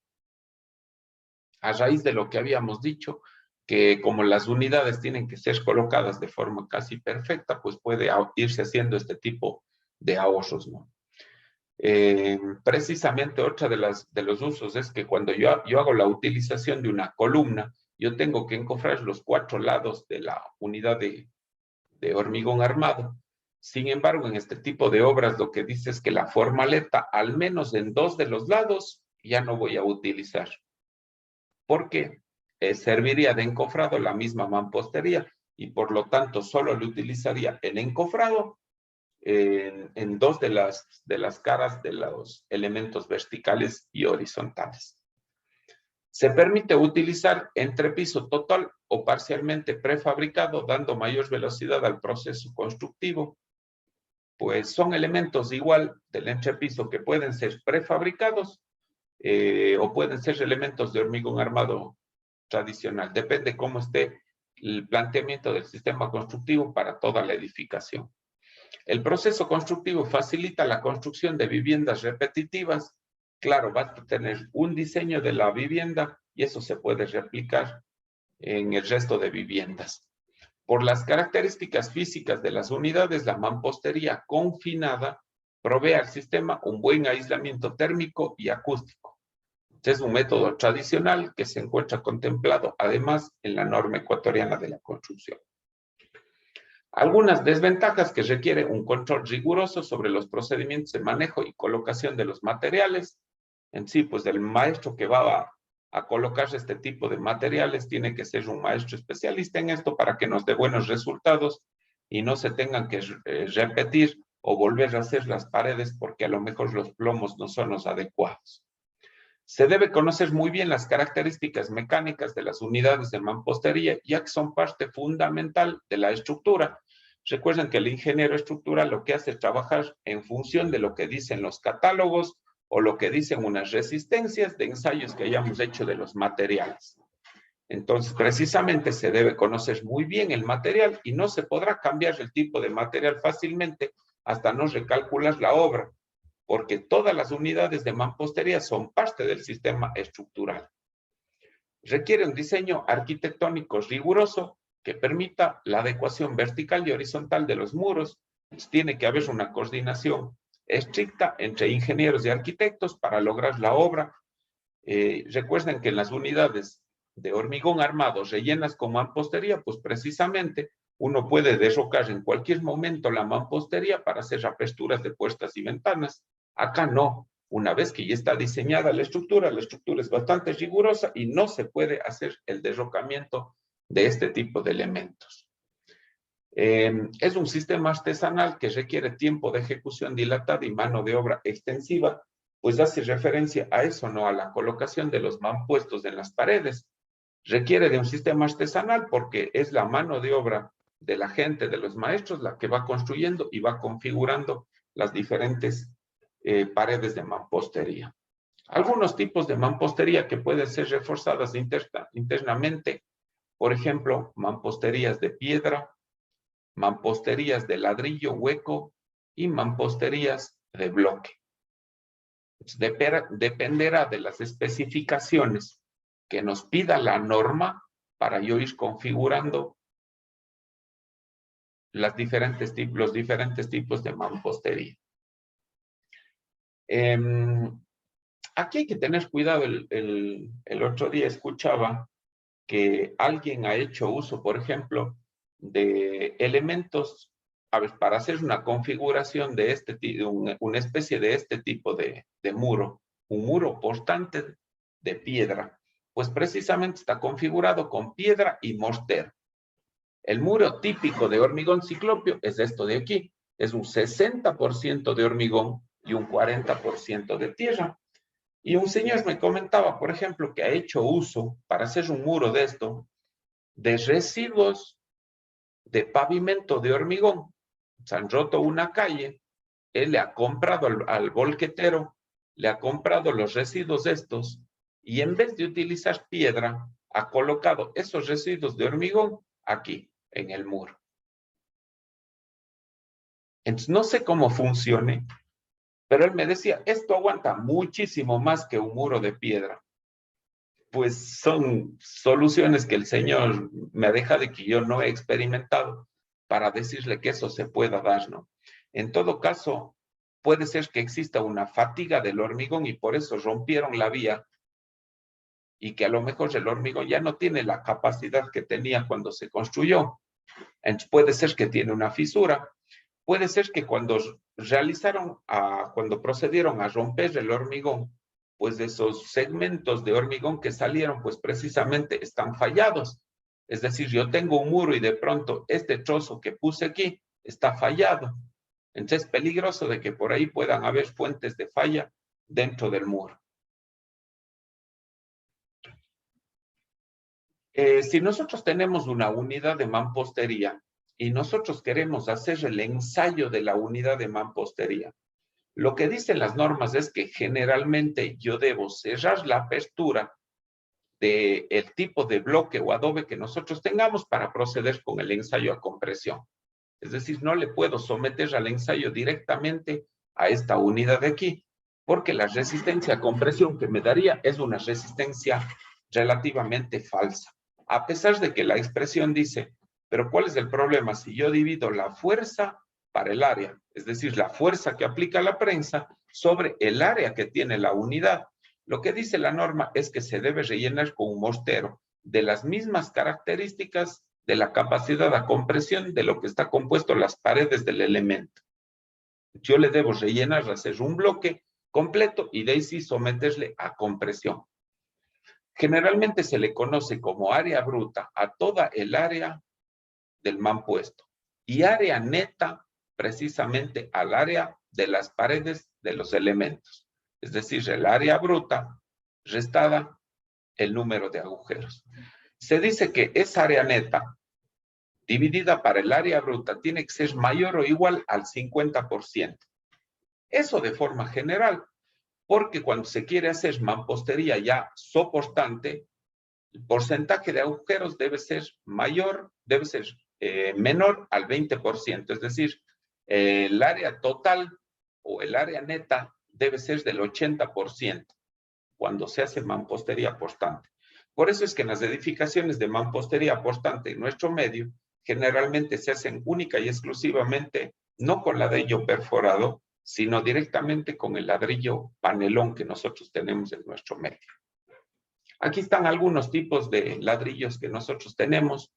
a raíz de lo que habíamos dicho, que como las unidades tienen que ser colocadas de forma casi perfecta, pues puede irse haciendo este tipo de ahorros, ¿no? Precisamente otra de los usos es que cuando yo hago la utilización de una columna, yo tengo que encofrar los 4 lados de la unidad de hormigón armado. Sin embargo, en este tipo de obras lo que dice es que la formaleta, al menos en 2 de los lados, ya no voy a utilizar, porque serviría de encofrado la misma mampostería y por lo tanto solo le utilizaría el encofrado en 2 de las caras de los elementos verticales y horizontales. Se permite utilizar entrepiso total o parcialmente prefabricado, dando mayor velocidad al proceso constructivo, pues son elementos igual del entrepiso que pueden ser prefabricados o pueden ser elementos de hormigón armado tradicional. Depende cómo esté el planteamiento del sistema constructivo para toda la edificación. El proceso constructivo facilita la construcción de viviendas repetitivas. Claro, basta tener un diseño de la vivienda y eso se puede replicar en el resto de viviendas. Por las características físicas de las unidades, la mampostería confinada provee al sistema un buen aislamiento térmico y acústico. Este es un método tradicional que se encuentra contemplado además en la norma ecuatoriana de la construcción. Algunas desventajas que requiere un control riguroso sobre los procedimientos de manejo y colocación de los materiales. En sí, pues el maestro que va a colocar este tipo de materiales, tiene que ser un maestro especialista en esto para que nos dé buenos resultados y no se tengan que repetir o volver a hacer las paredes porque a lo mejor los plomos no son los adecuados. Se debe conocer muy bien las características mecánicas de las unidades de mampostería, ya que son parte fundamental de la estructura. Recuerden que el ingeniero estructural lo que hace es trabajar en función de lo que dicen los catálogos o lo que dicen unas resistencias de ensayos que hayamos hecho de los materiales. Entonces, precisamente se debe conocer muy bien el material y no se podrá cambiar el tipo de material fácilmente hasta no recalcular la obra, porque todas las unidades de mampostería son parte del sistema estructural. Requiere un diseño arquitectónico riguroso que permita la adecuación vertical y horizontal de los muros. Tiene que haber una coordinación estricta entre ingenieros y arquitectos para lograr la obra. Recuerden que en las unidades de hormigón armado rellenas con mampostería, pues precisamente uno puede derrocar en cualquier momento la mampostería para hacer aperturas de puertas y ventanas. Acá no. Una vez que ya está diseñada la estructura es bastante rigurosa y no se puede hacer el derrocamiento de este tipo de elementos. Es un sistema artesanal que requiere tiempo de ejecución dilatado y mano de obra extensiva, pues hace referencia a eso, ¿no? A la colocación de los mampuestos en las paredes. Requiere de un sistema artesanal porque es la mano de obra de la gente, de los maestros, la que va construyendo y va configurando las diferentes paredes de mampostería. Algunos tipos de mampostería que pueden ser reforzadas internamente, por ejemplo, mamposterías de piedra, mamposterías de ladrillo hueco y mamposterías de bloque. Dependerá de las especificaciones que nos pida la norma para yo ir configurando los diferentes tipos de mampostería. Aquí hay que tener cuidado. El otro día escuchaba que alguien ha hecho uso, por ejemplo, de elementos, a ver, para hacer una configuración de una especie de este tipo de muro, un muro portante de piedra, pues precisamente está configurado con piedra y mortero. El muro típico de hormigón ciclopio es esto de aquí, es un 60% de hormigón y un 40% de tierra. Y un señor me comentaba, por ejemplo, que ha hecho uso para hacer un muro de esto, de residuos de pavimento de hormigón. Se han roto una calle, él le ha comprado al volquetero, le ha comprado los residuos estos, y en vez de utilizar piedra, ha colocado esos residuos de hormigón aquí, en el muro. Entonces, no sé cómo funcione, pero él me decía, esto aguanta muchísimo más que un muro de piedra. Pues son soluciones que el Señor me deja de que yo no he experimentado para decirle que eso se pueda dar, ¿no? En todo caso, puede ser que exista una fatiga del hormigón y por eso rompieron la vía y que a lo mejor el hormigón ya no tiene la capacidad que tenía cuando se construyó. Entonces puede ser que tiene una fisura. Puede ser que cuando cuando procedieron a romper el hormigón, pues de esos segmentos de hormigón que salieron, pues precisamente están fallados. Es decir, yo tengo un muro y de pronto este trozo que puse aquí está fallado. Entonces es peligroso de que por ahí puedan haber fuentes de falla dentro del muro. Si nosotros tenemos una unidad de mampostería y nosotros queremos hacer el ensayo de la unidad de mampostería, lo que dicen las normas es que generalmente yo debo cerrar la apertura del tipo de bloque o adobe que nosotros tengamos para proceder con el ensayo a compresión. Es decir, no le puedo someter al ensayo directamente a esta unidad de aquí, porque la resistencia a compresión que me daría es una resistencia relativamente falsa. A pesar de que la expresión dice, pero ¿cuál es el problema? Si yo divido la fuerza para el área, es decir, la fuerza que aplica la prensa sobre el área que tiene la unidad. Lo que dice la norma es que se debe rellenar con un mortero de las mismas características de la capacidad de compresión de lo que está compuesto las paredes del elemento. Yo le debo rellenar, hacer un bloque completo y de ahí sí someterle a compresión. Generalmente se le conoce como área bruta a toda el área del mampuesto y área neta precisamente al área de las paredes de los elementos. Es decir, el área bruta restada el número de agujeros. Se dice que esa área neta dividida para el área bruta tiene que ser mayor o igual al 50%. Eso de forma general, porque cuando se quiere hacer mampostería ya soportante, el porcentaje de agujeros debe ser mayor, debe ser menor al 20%, es decir, el área total o el área neta debe ser del 80% cuando se hace mampostería portante. Por eso es que en las edificaciones de mampostería portante en nuestro medio, generalmente se hacen única y exclusivamente no con ladrillo perforado, sino directamente con el ladrillo panelón que nosotros tenemos en nuestro medio. Aquí están algunos tipos de ladrillos que nosotros tenemos.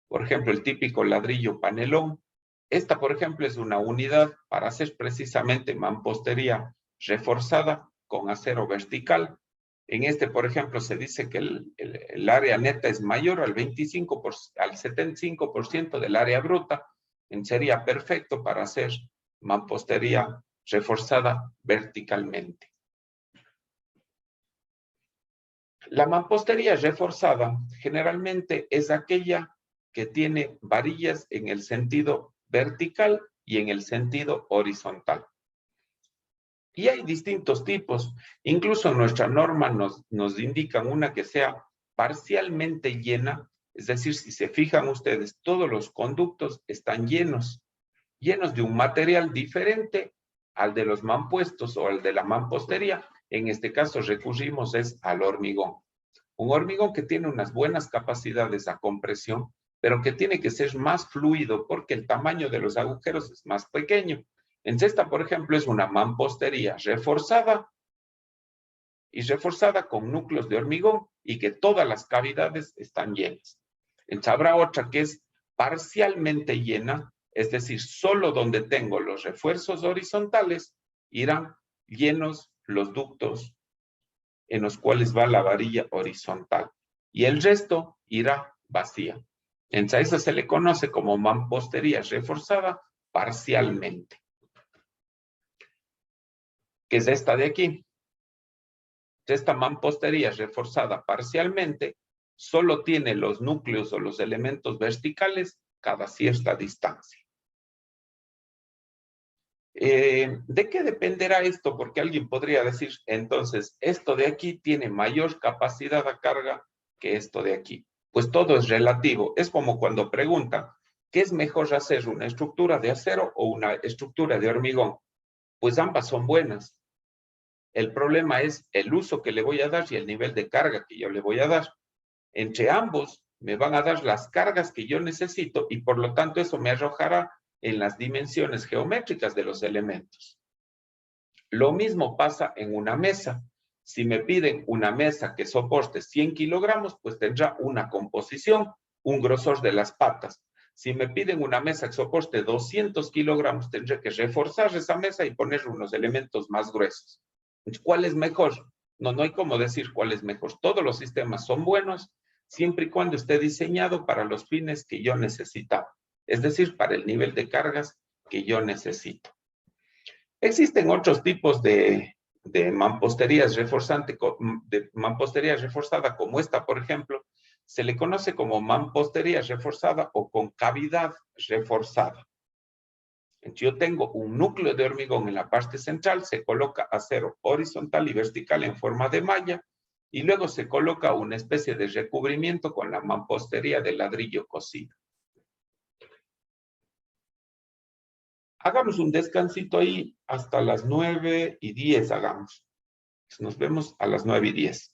Por ejemplo, el típico ladrillo panelón. Esta, por ejemplo, es una unidad para hacer precisamente mampostería reforzada con acero vertical. En este, por ejemplo, se dice que el área neta es mayor al 75% del área bruta. Sería perfecto para hacer mampostería reforzada verticalmente. La mampostería reforzada generalmente es aquella que tiene varillas en el sentido vertical y en el sentido horizontal. Y hay distintos tipos. Incluso nuestra norma nos indica una que sea parcialmente llena, es decir, si se fijan ustedes, todos los conductos están llenos de un material diferente al de los mampuestos o al de la mampostería. En este caso recurrimos al hormigón. Un hormigón que tiene unas buenas capacidades a compresión, pero que tiene que ser más fluido porque el tamaño de los agujeros es más pequeño. Entonces, esta, por ejemplo, es una mampostería reforzada y reforzada con núcleos de hormigón y que todas las cavidades están llenas. Entonces, habrá otra que es parcialmente llena, es decir, solo donde tengo los refuerzos horizontales irán llenos los ductos en los cuales va la varilla horizontal y el resto irá vacía. Entonces, a eso se le conoce como mampostería reforzada parcialmente, que es esta de aquí. Esta mampostería reforzada parcialmente solo tiene los núcleos o los elementos verticales cada cierta distancia. ¿De qué dependerá esto? Porque alguien podría decir, entonces, esto de aquí tiene mayor capacidad de carga que esto de aquí. Pues todo es relativo. Es como cuando preguntan, ¿qué es mejor hacer, una estructura de acero o una estructura de hormigón? Pues ambas son buenas. El problema es el uso que le voy a dar y el nivel de carga que yo le voy a dar. Entre ambos me van a dar las cargas que yo necesito y por lo tanto eso me arrojará en las dimensiones geométricas de los elementos. Lo mismo pasa en una mesa. Si me piden una mesa que soporte 100 kilogramos, pues tendrá una composición, un grosor de las patas. Si me piden una mesa que soporte 200 kilogramos, tendré que reforzar esa mesa y poner unos elementos más gruesos. ¿Cuál es mejor? No hay como decir cuál es mejor. Todos los sistemas son buenos siempre y cuando esté diseñado para los fines que yo necesitaba. Es decir, para el nivel de cargas que yo necesito. Existen otros tipos de mampostería reforzada, como esta, por ejemplo, se le conoce como mampostería reforzada o con cavidad reforzada. Yo tengo un núcleo de hormigón en la parte central, se coloca acero horizontal y vertical en forma de malla, y luego se coloca una especie de recubrimiento con la mampostería de ladrillo cocido. Hagamos un descansito ahí hasta las 9:10, hagamos. Nos vemos a las 9:10.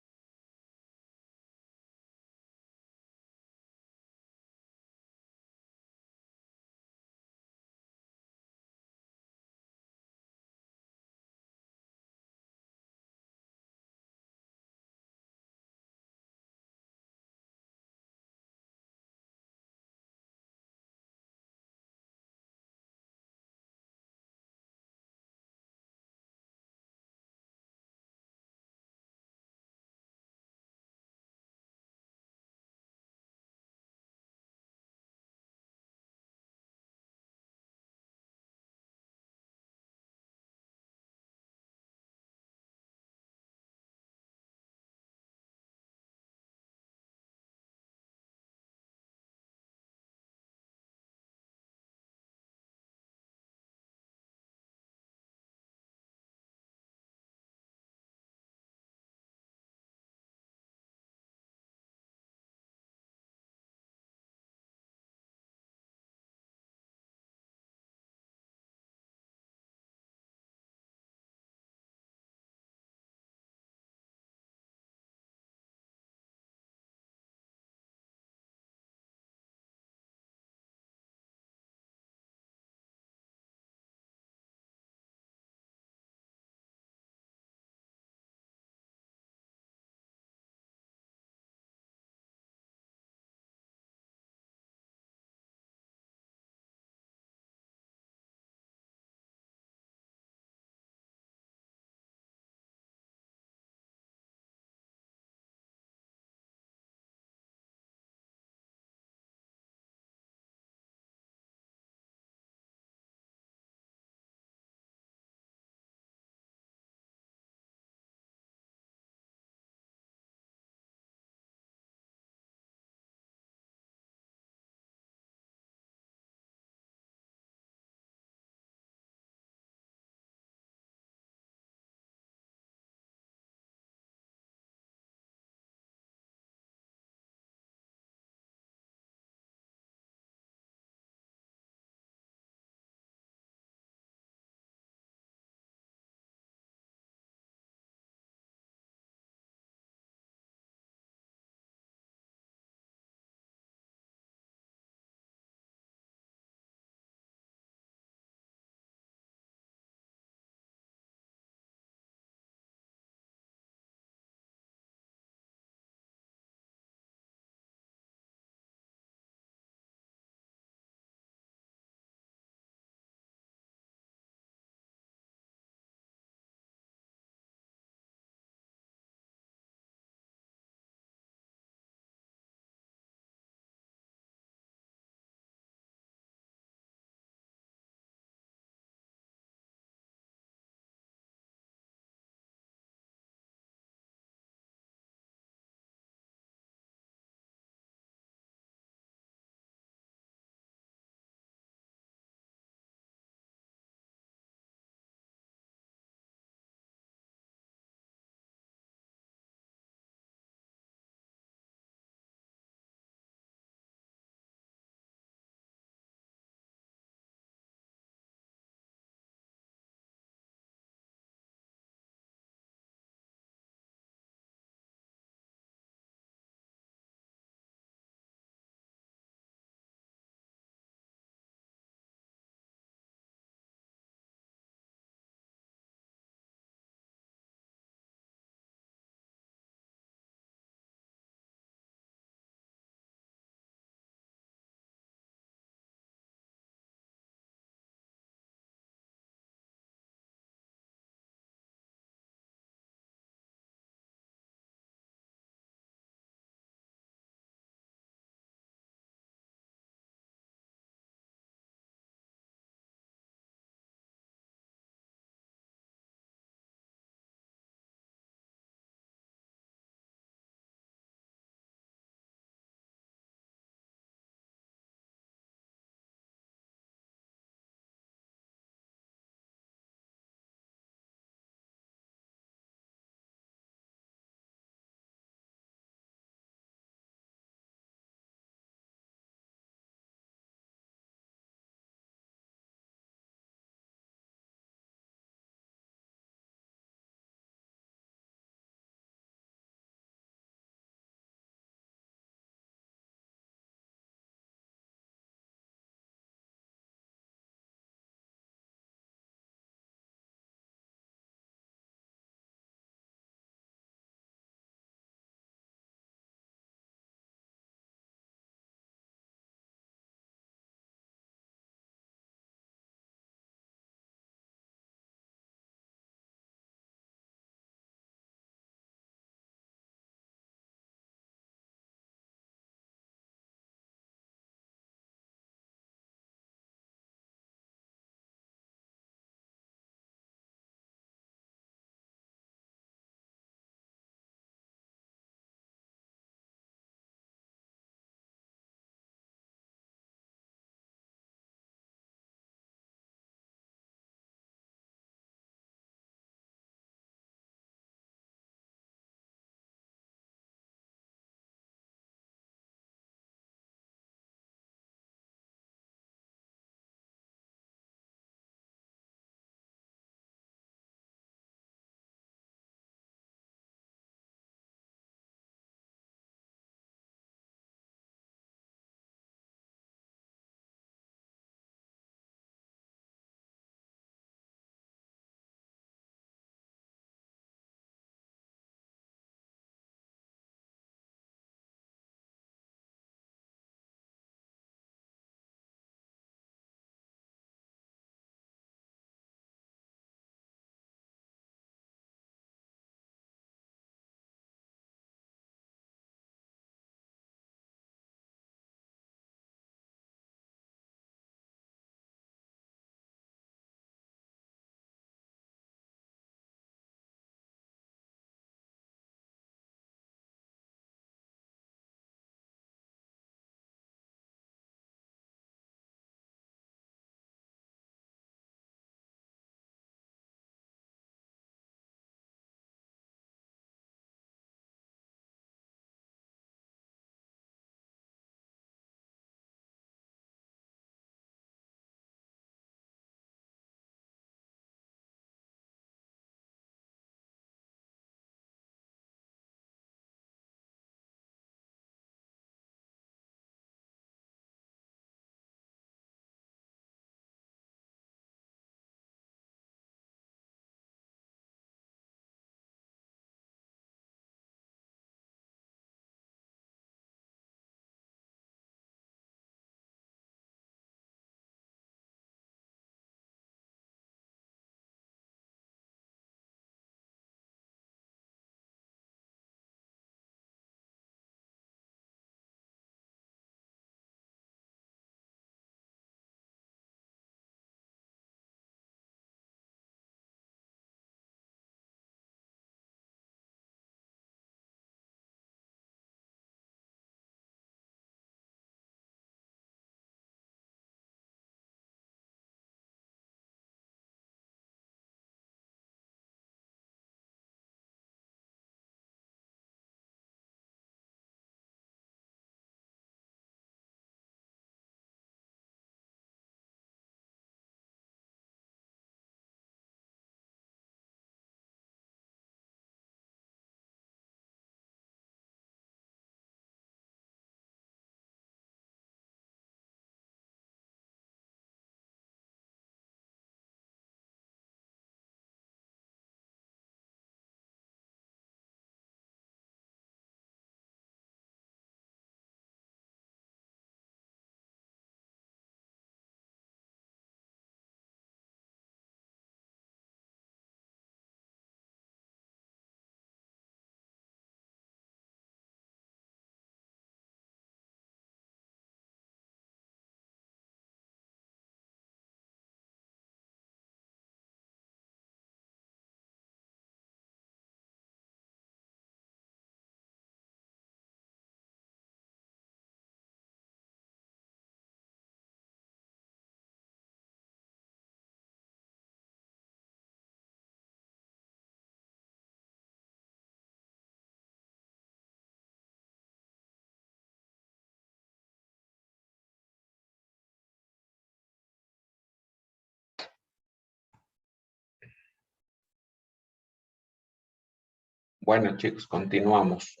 Bueno, chicos, continuamos.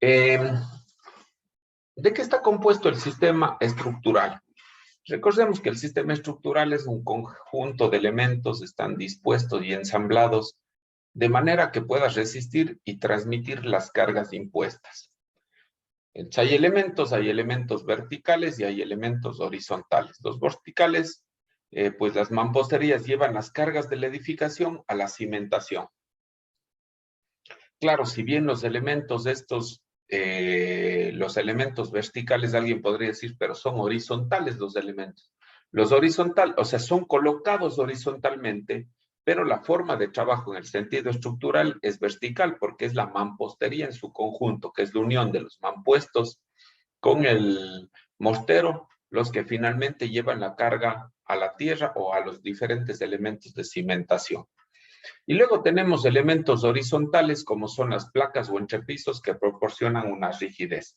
¿De qué está compuesto el sistema estructural? Recordemos que el sistema estructural es un conjunto de elementos, están dispuestos y ensamblados de manera que pueda resistir y transmitir las cargas impuestas. Entonces, hay elementos verticales y hay elementos horizontales. Los verticales, pues las mamposterías llevan las cargas de la edificación a la cimentación. Claro, si bien los elementos los elementos verticales, alguien podría decir, pero son horizontales los elementos. Los horizontales, o sea, son colocados horizontalmente, pero la forma de trabajo en el sentido estructural es vertical, porque es la mampostería en su conjunto, que es la unión de los mampuestos con el mortero, los que finalmente llevan la carga a la tierra o a los diferentes elementos de cimentación. Y luego tenemos elementos horizontales como son las placas o entrepisos que proporcionan una rigidez.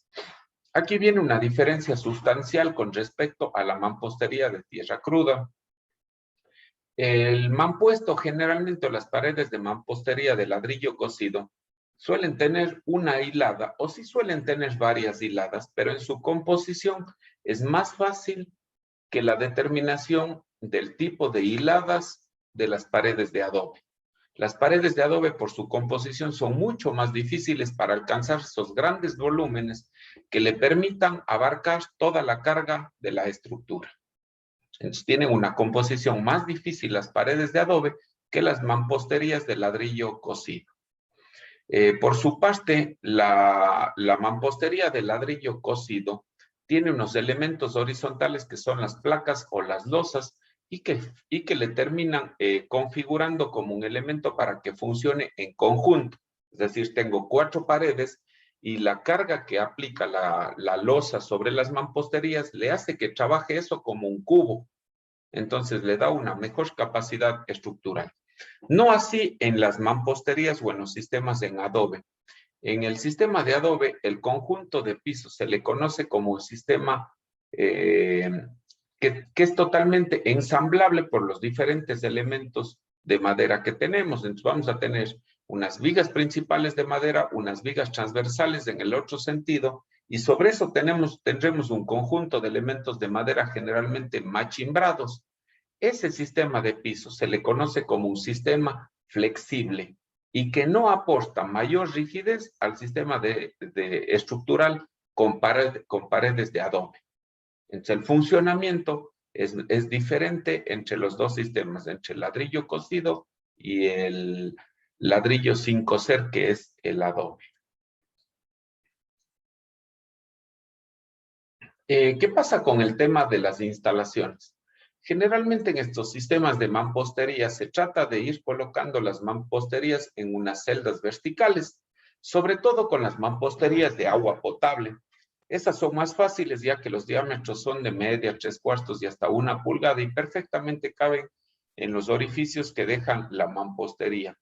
Aquí viene una diferencia sustancial con respecto a la mampostería de tierra cruda. El mampuesto, generalmente las paredes de mampostería de ladrillo cocido, suelen tener una hilada o sí suelen tener varias hiladas, pero en su composición es más fácil que la determinación del tipo de hiladas de las paredes de adobe. Las paredes de adobe por su composición son mucho más difíciles para alcanzar esos grandes volúmenes que le permitan abarcar toda la carga de la estructura. Entonces tienen una composición más difícil las paredes de adobe que las mamposterías de ladrillo cocido. Por su parte, la mampostería de ladrillo cocido tiene unos elementos horizontales que son las placas o las losas y que le terminan configurando como un elemento para que funcione en conjunto. Es decir, tengo 4 paredes y la carga que aplica la losa sobre las mamposterías le hace que trabaje eso como un cubo. Entonces le da una mejor capacidad estructural. No así en las mamposterías o en los sistemas en adobe. En el sistema de adobe, el conjunto de pisos se le conoce como un sistema que es totalmente ensamblable por los diferentes elementos de madera que tenemos. Entonces vamos a tener unas vigas principales de madera, unas vigas transversales en el otro sentido, y sobre eso tendremos un conjunto de elementos de madera generalmente machimbrados. Ese sistema de pisos se le conoce como un sistema flexible y que no aporta mayor rigidez al sistema estructural con paredes de adobe. Entonces, el funcionamiento es diferente entre los dos sistemas, entre el ladrillo cocido y el ladrillo sin cocer, que es el adobe. ¿Qué pasa con el tema de las instalaciones? Generalmente en estos sistemas de mampostería se trata de ir colocando las mamposterías en unas celdas verticales, sobre todo con las mamposterías de agua potable. Esas son más fáciles ya que los diámetros son de media, 3/4 y hasta 1 pulgada y perfectamente caben en los orificios que dejan la mampostería.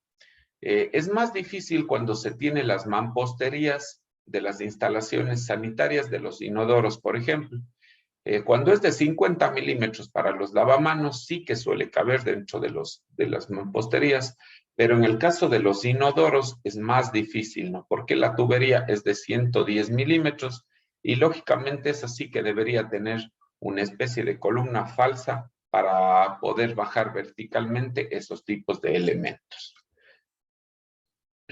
Es más difícil cuando se tienen las mamposterías de las instalaciones sanitarias de los inodoros, por ejemplo. Cuando es de 50 milímetros para los lavamanos, sí que suele caber dentro de las mamposterías, pero en el caso de los inodoros es más difícil, ¿no? Porque la tubería es de 110 milímetros y lógicamente esa sí que debería tener una especie de columna falsa para poder bajar verticalmente esos tipos de elementos.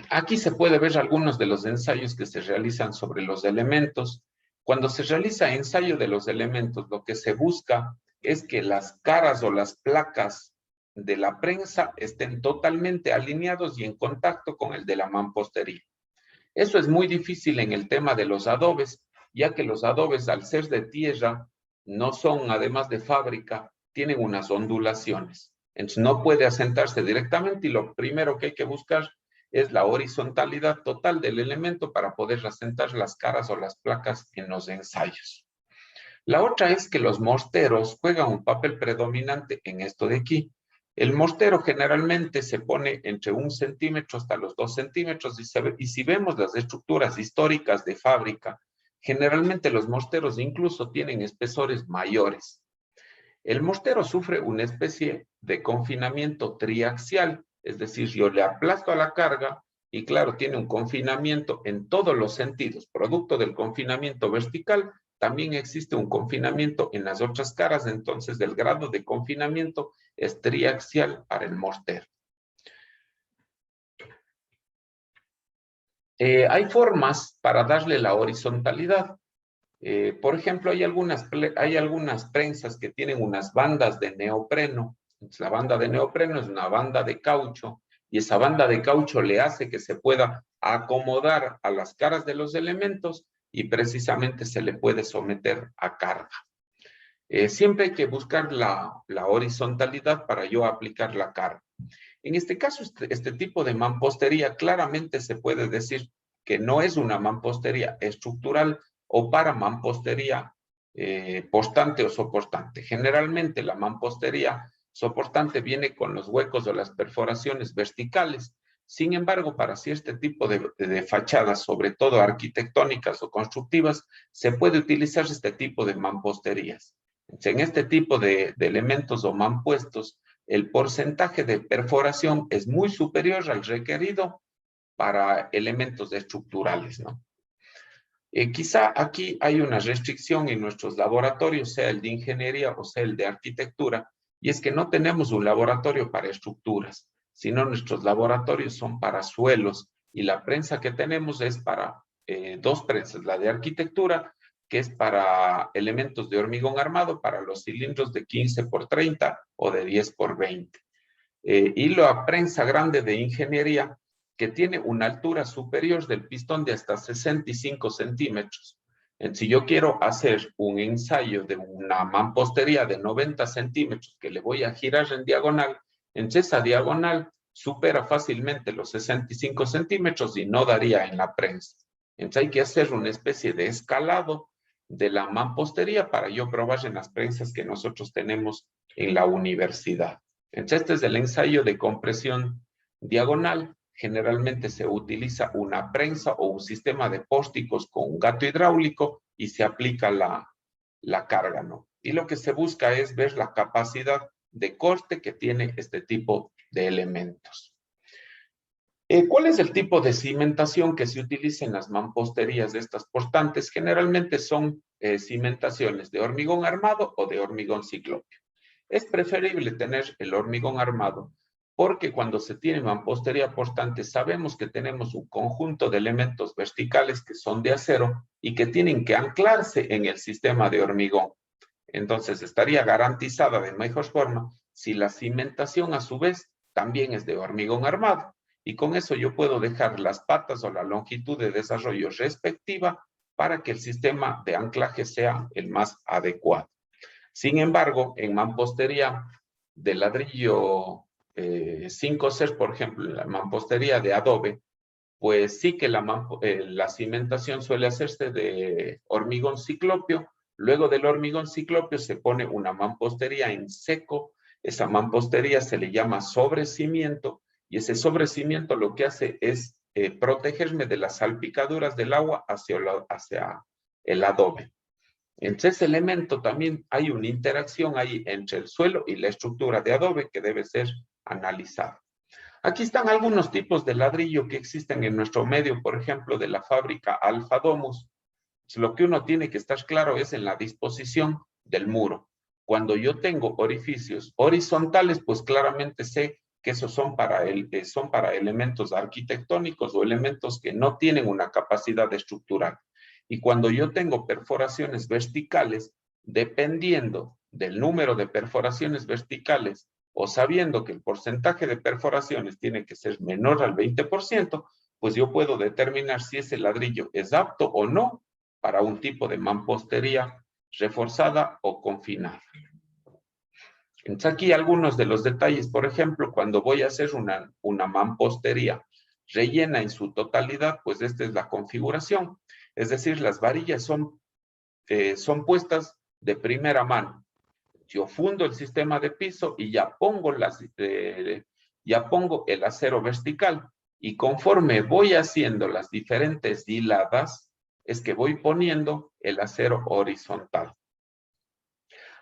Aquí se puede ver algunos de los ensayos que se realizan sobre los elementos. Cuando se realiza ensayo de los elementos, lo que se busca es que las caras o las placas de la prensa estén totalmente alineados y en contacto con el de la mampostería. Eso es muy difícil en el tema de los adobes, ya que los adobes, al ser de tierra, no son, además de fábrica, tienen unas ondulaciones. Entonces no puede asentarse directamente y lo primero que hay que buscar es la horizontalidad total del elemento para poder asentar las caras o las placas en los ensayos. La otra es que los morteros juegan un papel predominante en esto de aquí. El mortero generalmente se pone entre 1 centímetro hasta los 2 centímetros y si vemos las estructuras históricas de fábrica, generalmente los morteros incluso tienen espesores mayores. El mortero sufre una especie de confinamiento triaxial, es decir, yo le aplasto a la carga y claro, tiene un confinamiento en todos los sentidos. Producto del confinamiento vertical, también existe un confinamiento en las otras caras, entonces el grado de confinamiento es triaxial para el mortero. Hay formas para darle la horizontalidad. Por ejemplo, hay algunas prensas que tienen unas bandas de neopreno. La banda de neopreno es una banda de caucho y esa banda de caucho le hace que se pueda acomodar a las caras de los elementos y precisamente se le puede someter a carga. Siempre hay que buscar la horizontalidad para yo aplicar la carga. En este caso, este tipo de mampostería claramente se puede decir que no es una mampostería estructural o para mampostería portante o soportante. Generalmente la mampostería soportante viene con los huecos o las perforaciones verticales. Sin embargo, para cierto tipo de fachadas, sobre todo arquitectónicas o constructivas, se puede utilizar este tipo de mamposterías. En este tipo de elementos o mampuestos, el porcentaje de perforación es muy superior al requerido para elementos estructurales, ¿no? Quizá aquí hay una restricción en nuestros laboratorios, sea el de ingeniería o sea el de arquitectura, y es que no tenemos un laboratorio para estructuras, sino nuestros laboratorios son para suelos, y la prensa que tenemos es para dos prensas, la de arquitectura, que es para elementos de hormigón armado, para los cilindros de 15 por 30 o de 10 por 20. Y la prensa grande de ingeniería, que tiene una altura superior del pistón de hasta 65 centímetros. Si yo quiero hacer un ensayo de una mampostería de 90 centímetros que le voy a girar en diagonal, entonces esa diagonal supera fácilmente los 65 centímetros y no daría en la prensa. Entonces hay que hacer una especie de escalado de la mampostería para yo probar en las prensas que nosotros tenemos en la universidad. Entonces, este es el ensayo de compresión diagonal. Generalmente se utiliza una prensa o un sistema de pósticos con un gato hidráulico y se aplica la carga, ¿no? Y lo que se busca es ver la capacidad de corte que tiene este tipo de elementos. ¿Cuál es el tipo de cimentación que se utiliza en las mamposterías de estas portantes? Generalmente son cimentaciones de hormigón armado o de hormigón ciclópeo. Es preferible tener el hormigón armado porque cuando se tiene mampostería portante sabemos que tenemos un conjunto de elementos verticales que son de acero y que tienen que anclarse en el sistema de hormigón. Entonces estaría garantizada de mejor forma si la cimentación a su vez también es de hormigón armado. Y con eso yo puedo dejar las patas o la longitud de desarrollo respectiva para que el sistema de anclaje sea el más adecuado. Sin embargo, en mampostería de ladrillo 5C, por ejemplo, en la mampostería de adobe, pues sí que la cimentación suele hacerse de hormigón ciclópeo. Luego del hormigón ciclópeo se pone una mampostería en seco. Esa mampostería se le llama sobrecimiento y ese sobrecimiento lo que hace es protegerme de las salpicaduras del agua hacia el adobe. Entre ese elemento también hay una interacción ahí entre el suelo y la estructura de adobe que debe ser analizada. Aquí están algunos tipos de ladrillo que existen en nuestro medio, por ejemplo, de la fábrica Alfa Domus. Lo que uno tiene que estar claro es en la disposición del muro. Cuando yo tengo orificios horizontales, pues claramente sé que esos son para elementos arquitectónicos o elementos que no tienen una capacidad estructural. Y cuando yo tengo perforaciones verticales, dependiendo del número de perforaciones verticales o sabiendo que el porcentaje de perforaciones tiene que ser menor al 20%, pues yo puedo determinar si ese ladrillo es apto o no para un tipo de mampostería reforzada o confinada. Entonces aquí algunos de los detalles, por ejemplo, cuando voy a hacer una mampostería rellena en su totalidad, pues esta es la configuración. Es decir, las varillas son puestas de primera mano. Yo fundo el sistema de piso y ya pongo el acero vertical. Y conforme voy haciendo las diferentes hiladas, es que voy poniendo el acero horizontal.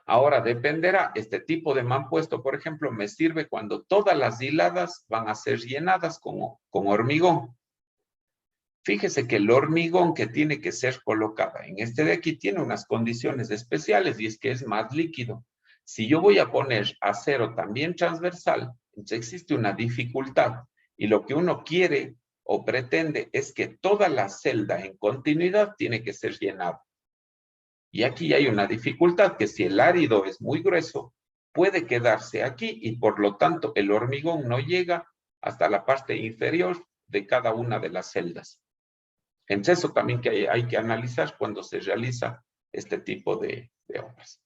Ahora dependerá, este tipo de mampuesto, por ejemplo, me sirve cuando todas las hiladas van a ser llenadas con hormigón. Fíjese que el hormigón que tiene que ser colocada en este de aquí tiene unas condiciones especiales y es que es más líquido. Si yo voy a poner acero también transversal, entonces existe una dificultad y lo que uno quiere o pretende es que toda la celda en continuidad tiene que ser llenada. Y aquí hay una dificultad que si el árido es muy grueso, puede quedarse aquí y por lo tanto el hormigón no llega hasta la parte inferior de cada una de las celdas. Entonces eso también que hay que analizar cuando se realiza este tipo de obras.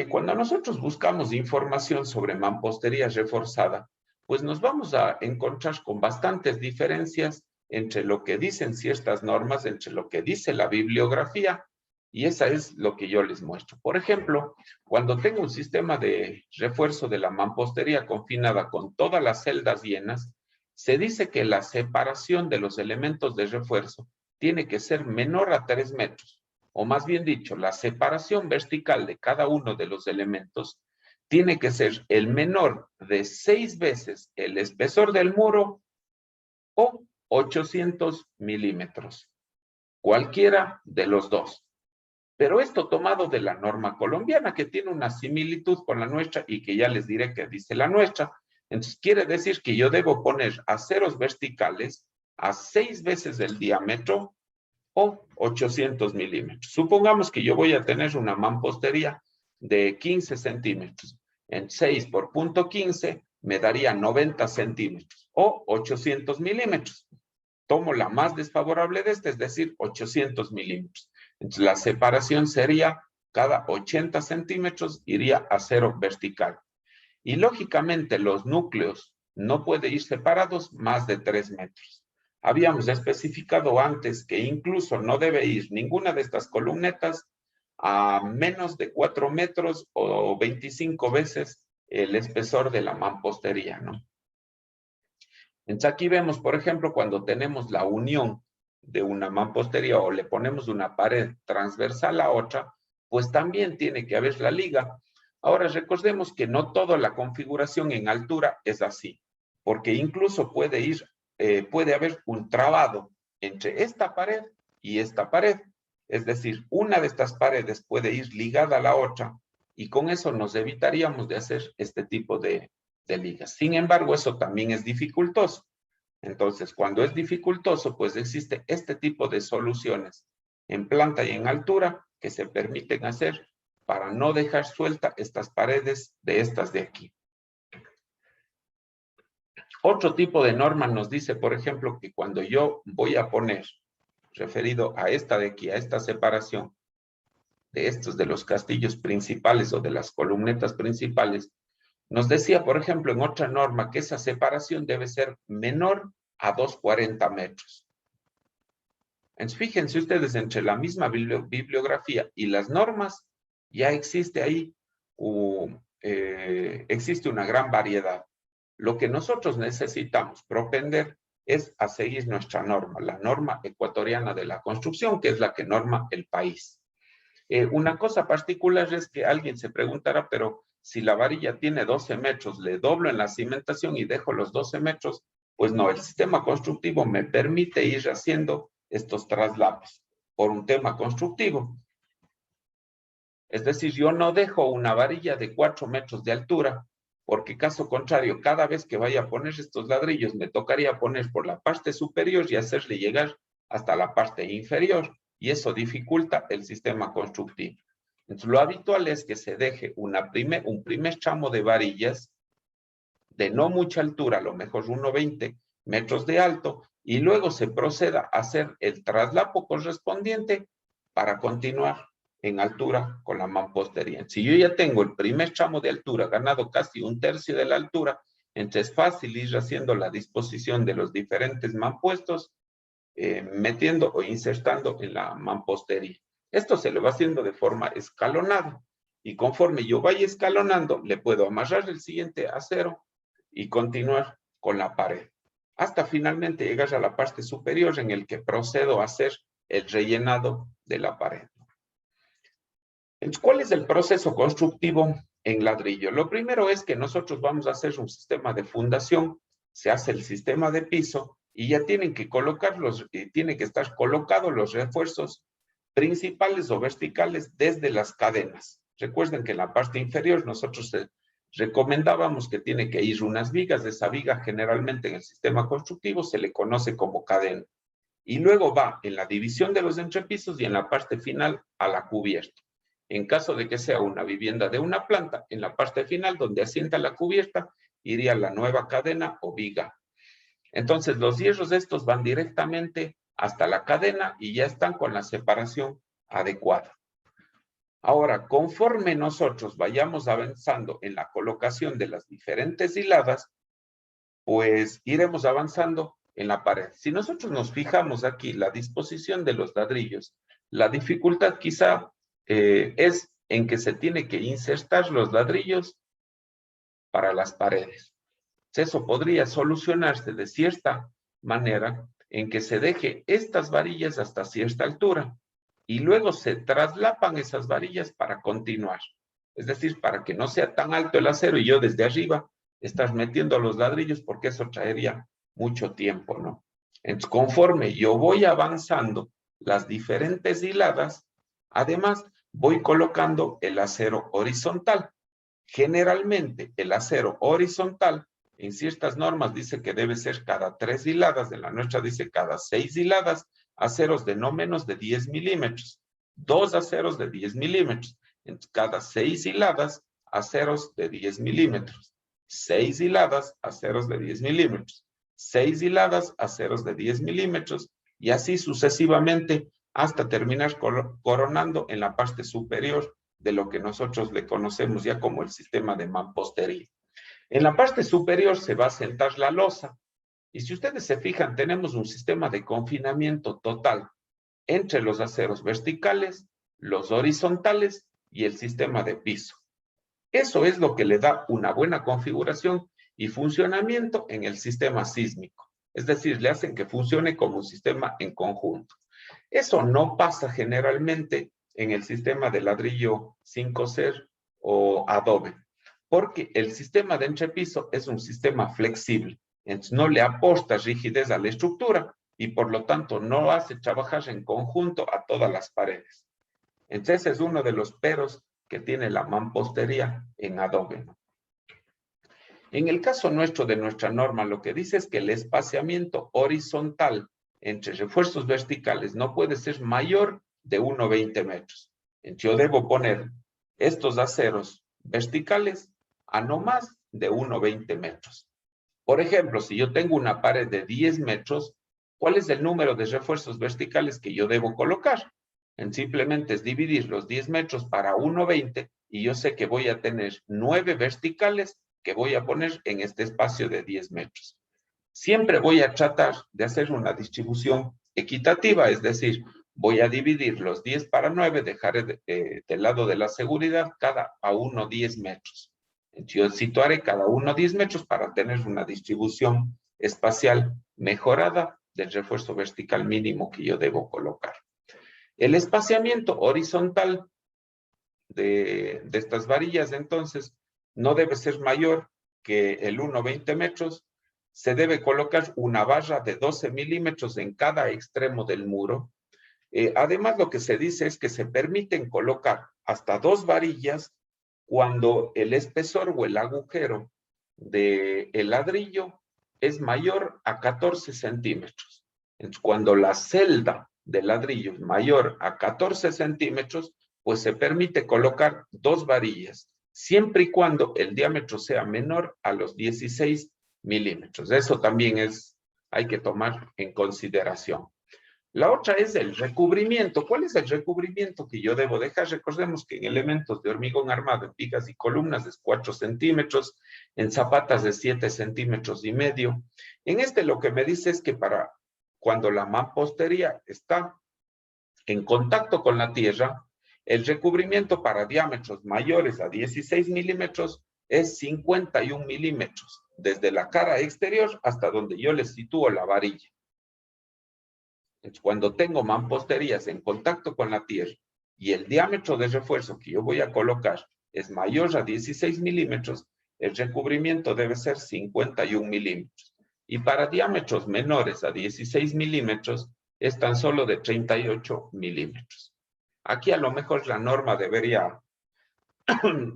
Cuando nosotros buscamos información sobre mampostería reforzada, pues nos vamos a encontrar con bastantes diferencias entre lo que dicen ciertas normas, entre lo que dice la bibliografía, y esa es lo que yo les muestro. Por ejemplo, cuando tengo un sistema de refuerzo de la mampostería confinada con todas las celdas llenas, se dice que la separación de los elementos de refuerzo tiene que ser menor a 3 metros. O más bien dicho, la separación vertical de cada uno de los elementos tiene que ser el menor de 6 veces el espesor del muro o 800 milímetros, cualquiera de los dos. Pero esto tomado de la norma colombiana, que tiene una similitud con la nuestra y que ya les diré que dice la nuestra. Entonces quiere decir que yo debo poner aceros verticales a 6 veces el diámetro o 800 milímetros. Supongamos que yo voy a tener una mampostería de 15 centímetros. En 6 por punto 15 me daría 90 centímetros o 800 milímetros. Tomo la más desfavorable de esta, es decir, 800 milímetros. Entonces la separación sería cada 80 centímetros iría a acero vertical. Y lógicamente los núcleos no pueden ir separados más de 3 metros. Habíamos especificado antes que incluso no debe ir ninguna de estas columnetas a menos de 4 metros o 25 veces el espesor de la mampostería, ¿no? Entonces aquí vemos, por ejemplo, cuando tenemos la unión de una mampostería o le ponemos una pared transversal a otra, pues también tiene que haber la liga. Ahora recordemos que no toda la configuración en altura es así, porque incluso puede haber un trabado entre esta pared y esta pared. Es decir, una de estas paredes puede ir ligada a la otra y con eso nos evitaríamos de hacer este tipo de ligas. Sin embargo, eso también es dificultoso. Entonces, cuando es dificultoso, pues existe este tipo de soluciones en planta y en altura que se permiten hacer para no dejar suelta estas paredes de estas de aquí. Otro tipo de norma nos dice, por ejemplo, que cuando yo voy a poner, referido a esta de aquí, a esta separación de estos de los castillos principales o de las columnetas principales, nos decía, por ejemplo, en otra norma que esa separación debe ser menor a 240 metros. Entonces, fíjense ustedes, entre la misma bibliografía y las normas, ya existe ahí, existe una gran variedad. Lo que nosotros necesitamos propender es a seguir nuestra norma, la norma ecuatoriana de la construcción, que es la que norma el país. Una cosa particular es que alguien se preguntará, pero si la varilla tiene 12 metros, le doblo en la cimentación y dejo los 12 metros, pues no, el sistema constructivo me permite ir haciendo estos traslados por un tema constructivo. Es decir, yo no dejo una varilla de 4 metros de altura, porque caso contrario, cada vez que vaya a poner estos ladrillos, me tocaría poner por la parte superior y hacerle llegar hasta la parte inferior, y eso dificulta el sistema constructivo. Entonces, lo habitual es que se deje un primer tramo de varillas de no mucha altura, a lo mejor 1,20 metros de alto, y luego se proceda a hacer el traslapo correspondiente para continuar en altura con la mampostería. Si yo ya tengo el primer tramo de altura ganado casi 1/3 de la altura, entonces es fácil ir haciendo la disposición de los diferentes mampuestos, metiendo o insertando en la mampostería. Esto se le va haciendo de forma escalonada y conforme yo vaya escalonando, le puedo amarrar el siguiente acero y continuar con la pared, hasta finalmente llegar a la parte superior en el que procedo a hacer el rellenado de la pared. Entonces, ¿cuál es el proceso constructivo en ladrillo? Lo primero es que nosotros vamos a hacer un sistema de fundación, se hace el sistema de piso y ya tienen que tienen que estar colocados los refuerzos principales o verticales desde las cadenas. Recuerden que en la parte inferior nosotros recomendábamos que tiene que ir unas vigas. Esa viga generalmente en el sistema constructivo se le conoce como cadena. Y luego va en la división de los entrepisos y en la parte final a la cubierta. En caso de que sea una vivienda de una planta, en la parte final donde asienta la cubierta, iría la nueva cadena o viga. Entonces los hierros estos van directamente hasta la cadena y ya están con la separación adecuada. Ahora, conforme nosotros vayamos avanzando en la colocación de las diferentes hiladas, pues iremos avanzando en la pared. Si nosotros nos fijamos aquí la disposición de los ladrillos, la dificultad quizá es en que se tiene que insertar los ladrillos para las paredes. Eso podría solucionarse de cierta manera en que se deje estas varillas hasta cierta altura y luego se traslapan esas varillas para continuar. Es decir, para que no sea tan alto el acero y yo desde arriba estar metiendo los ladrillos, porque eso traería mucho tiempo, ¿no? Entonces, conforme yo voy avanzando las diferentes hiladas, además voy colocando el acero horizontal. Generalmente el acero horizontal en ciertas normas dice que debe ser cada 3 hiladas, en la nuestra dice cada 6 hiladas, aceros de no menos de 10 milímetros, 2 aceros de 10 milímetros, entonces cada 6 hiladas, aceros de 10 milímetros, 6 hiladas, aceros de 10 milímetros, 6 hiladas, aceros de 10 milímetros, y así sucesivamente hasta terminar coronando en la parte superior de lo que nosotros le conocemos ya como el sistema de mampostería. En la parte superior se va a sentar la losa, y si ustedes se fijan, tenemos un sistema de confinamiento total entre los aceros verticales, los horizontales y el sistema de piso. Eso es lo que le da una buena configuración y funcionamiento en el sistema sísmico. Es decir, le hacen que funcione como un sistema en conjunto. Eso no pasa generalmente en el sistema de ladrillo 5C o adobe, porque el sistema de entrepiso es un sistema flexible, entonces no le aporta rigidez a la estructura y por lo tanto no hace trabajar en conjunto a todas las paredes. Entonces es uno de los peros que tiene la mampostería en adobe, ¿no? En el caso nuestro de nuestra norma, lo que dice es que el espaciamiento horizontal entre refuerzos verticales no puede ser mayor de 1,20 metros. Entonces yo debo poner estos aceros verticales a no más de 1,20 metros. Por ejemplo, si yo tengo una pared de 10 metros, ¿cuál es el número de refuerzos verticales que yo debo colocar? Simplemente es dividir los 10 metros para 1,20 y yo sé que voy a tener 9 verticales que voy a poner en este espacio de 10 metros. Siempre voy a tratar de hacer una distribución equitativa, es decir, voy a dividir los 10 para 9, dejar del lado de la seguridad cada a uno 10 metros. Yo situaré cada uno 10 metros para tener una distribución espacial mejorada del refuerzo vertical mínimo que yo debo colocar. El espaciamiento horizontal de estas varillas, entonces, no debe ser mayor que el 1,20 metros. Se debe colocar una barra de 12 milímetros en cada extremo del muro. Además, lo que se dice es que se permiten colocar hasta 2 varillas cuando el espesor o el agujero del ladrillo es mayor a 14 centímetros. Entonces, cuando la celda del ladrillo es mayor a 14 centímetros, pues se permite colocar 2 varillas, siempre y cuando el diámetro sea menor a los 16 milímetros. Eso también hay que tomar en consideración. La otra es el recubrimiento. ¿Cuál es el recubrimiento que yo debo dejar? Recordemos que en elementos de hormigón armado, en vigas y columnas, es 4 centímetros, en zapatas de 7 centímetros y medio. En este lo que me dice es que para cuando la mampostería está en contacto con la tierra, el recubrimiento para diámetros mayores a 16 milímetros es 51 milímetros, desde la cara exterior hasta donde yo le sitúo la varilla. Entonces, cuando tengo mamposterías en contacto con la tierra y el diámetro de refuerzo que yo voy a colocar es mayor a 16 milímetros, el recubrimiento debe ser 51 milímetros. y para diámetros menores a 16 milímetros es tan solo de 38 milímetros. Aquí a lo mejor la norma debería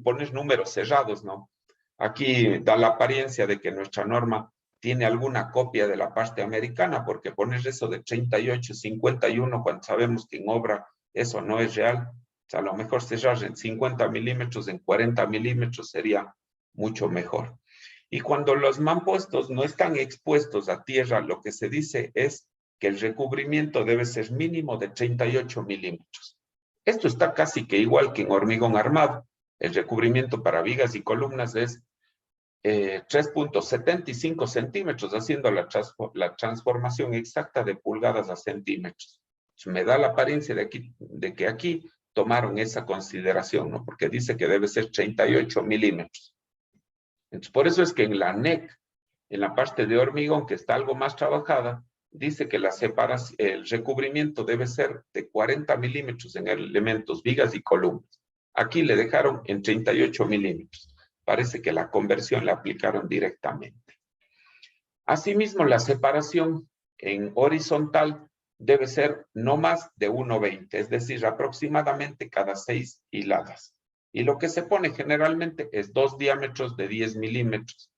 poner números cerrados, ¿no? Aquí da la apariencia de que nuestra norma tiene alguna copia de la parte americana, porque poner eso de 38, 51, cuando sabemos que en obra eso no es real. O sea, a lo mejor cerrar en 50 milímetros, en 40 milímetros sería mucho mejor. Y cuando los mampuestos no están expuestos a tierra, lo que se dice es que el recubrimiento debe ser mínimo de 38 milímetros. Esto está casi que igual que en hormigón armado. El recubrimiento para vigas y columnas es 3.75 centímetros, haciendo la transformación exacta de pulgadas a centímetros. Me da la apariencia de que aquí tomaron esa consideración, ¿no? Porque dice que debe ser 38 milímetros. Entonces, por eso es que en la NEC, en la parte de hormigón, que está algo más trabajada, dice que el recubrimiento debe ser de 40 milímetros en elementos, vigas y columnas. Aquí le dejaron en 38 milímetros. Parece que la conversión la aplicaron directamente. Asimismo, la separación en horizontal debe ser no más de 1,20, es decir, aproximadamente cada 6 hiladas. Y lo que se pone generalmente es 2 diámetros de 10 milímetros.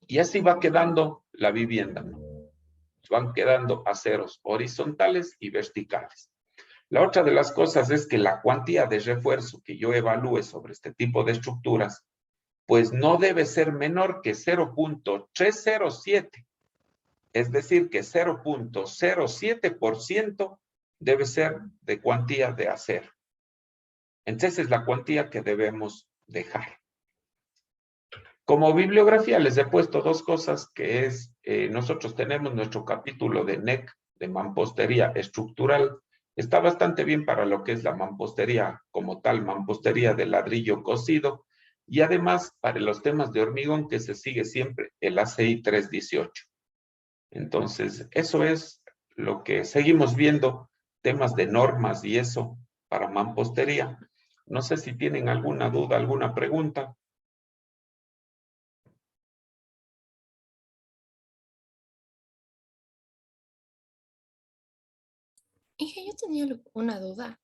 Y así va quedando la vivienda, ¿no? Van quedando aceros horizontales y verticales. La otra de las cosas es que la cuantía de refuerzo que yo evalúe sobre este tipo de estructuras, pues no debe ser menor que 0.307. Es decir, que 0.07% debe ser de cuantía de acero. Entonces es la cuantía que debemos dejar. Como bibliografía les he puesto dos cosas, que es, nosotros tenemos nuestro capítulo de NEC, de mampostería estructural. Está bastante bien para lo que es la mampostería como tal, mampostería de ladrillo cocido, y además para los temas de hormigón que se sigue siempre el ACI 318. Entonces, eso es lo que seguimos viendo, temas de normas y eso para mampostería. No sé si tienen alguna duda, alguna pregunta. Inge, yo tenía una duda.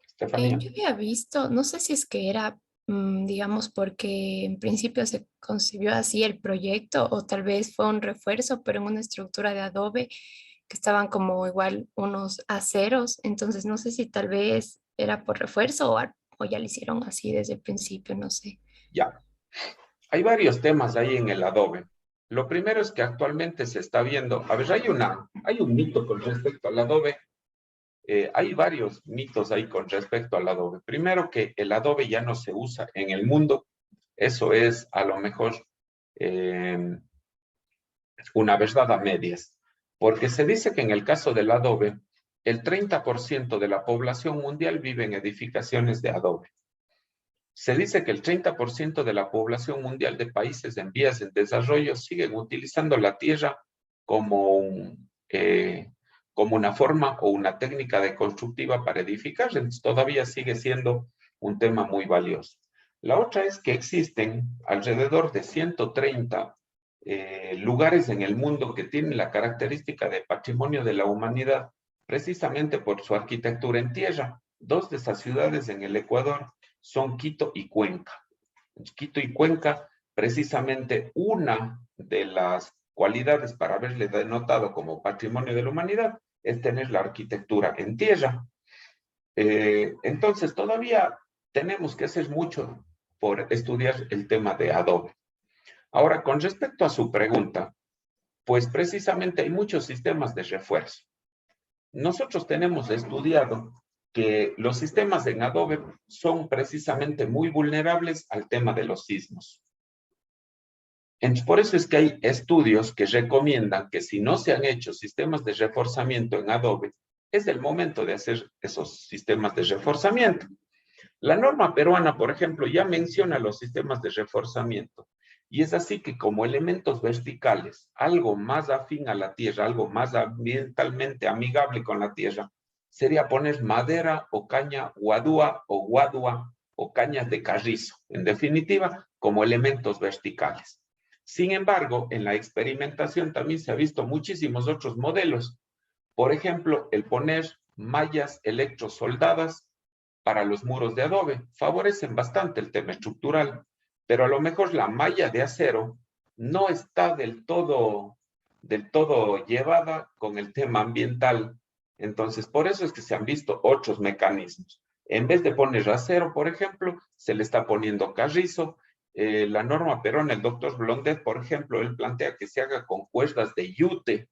Estefanía. Yo había visto, no sé si es que era, digamos, porque en principio se concibió así el proyecto o tal vez fue un refuerzo, pero en una estructura de adobe que estaban como igual unos aceros. Entonces, no sé si tal vez era por refuerzo o ya lo hicieron así desde el principio, no sé. Ya. Hay varios temas ahí en el adobe. Lo primero es que actualmente se está viendo, a ver, hay un mito con respecto al adobe. Hay varios mitos ahí con respecto al adobe. Primero, que el adobe ya no se usa en el mundo. Eso es a lo mejor una verdad a medias. Porque se dice que en el caso del adobe, el 30% de la población mundial vive en edificaciones de adobe. Se dice que el 30% de la población mundial de países en vías de desarrollo siguen utilizando la tierra como, como una forma o una técnica de constructiva para edificar. Entonces, todavía sigue siendo un tema muy valioso. La otra es que existen alrededor de 130 lugares en el mundo que tienen la característica de patrimonio de la humanidad, precisamente por su arquitectura en tierra. Dos de esas ciudades en el Ecuador son Quito y Cuenca. Quito y Cuenca, precisamente una de las cualidades para haberle denotado como patrimonio de la humanidad es tener la arquitectura en tierra. Entonces, todavía tenemos que hacer mucho por estudiar el tema de adobe. Ahora, con respecto a su pregunta, pues precisamente hay muchos sistemas de refuerzo. Nosotros tenemos estudiado que los sistemas en adobe son precisamente muy vulnerables al tema de los sismos. Entonces, por eso es que hay estudios que recomiendan que si no se han hecho sistemas de reforzamiento en adobe, es el momento de hacer esos sistemas de reforzamiento. La norma peruana, por ejemplo, ya menciona los sistemas de reforzamiento. Y es así que como elementos verticales, algo más afín a la tierra, algo más ambientalmente amigable con la tierra, sería poner madera o caña guadúa o cañas de carrizo. En definitiva, como elementos verticales. Sin embargo, en la experimentación también se ha visto muchísimos otros modelos. Por ejemplo, el poner mallas electrosoldadas para los muros de adobe favorecen bastante el tema estructural, pero a lo mejor la malla de acero no está del todo llevada con el tema ambiental. Entonces, por eso es que se han visto otros mecanismos. En vez de poner acero, por ejemplo, se le está poniendo carrizo. La norma Perón, el doctor Blondet, por ejemplo, él plantea que se haga con cuerdas de yute.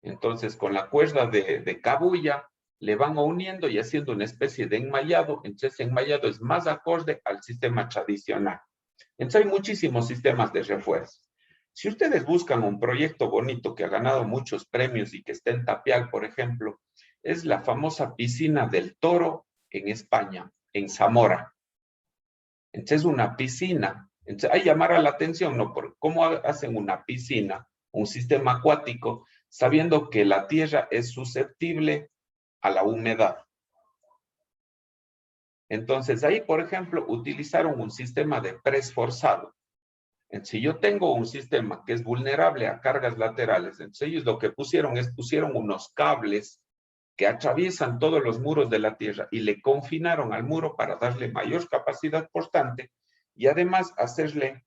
Entonces, con la cuerda de cabuya, le van uniendo y haciendo una especie de enmayado. Entonces, ese enmayado es más acorde al sistema tradicional. Entonces, hay muchísimos sistemas de refuerzo. Si ustedes buscan un proyecto bonito que ha ganado muchos premios y que está en Tapial, por ejemplo, es la famosa piscina del Toro en España, en Zamora. Entonces, es una piscina. Entonces, hay llamar la atención, ¿no? Por cómo hacen una piscina, un sistema acuático, sabiendo que la tierra es susceptible a la humedad. Entonces, ahí, por ejemplo, utilizaron un sistema de press forzado. Si yo tengo un sistema que es vulnerable a cargas laterales, entonces ellos lo que pusieron unos cables que atraviesan todos los muros de la tierra y le confinaron al muro para darle mayor capacidad portante y además hacerle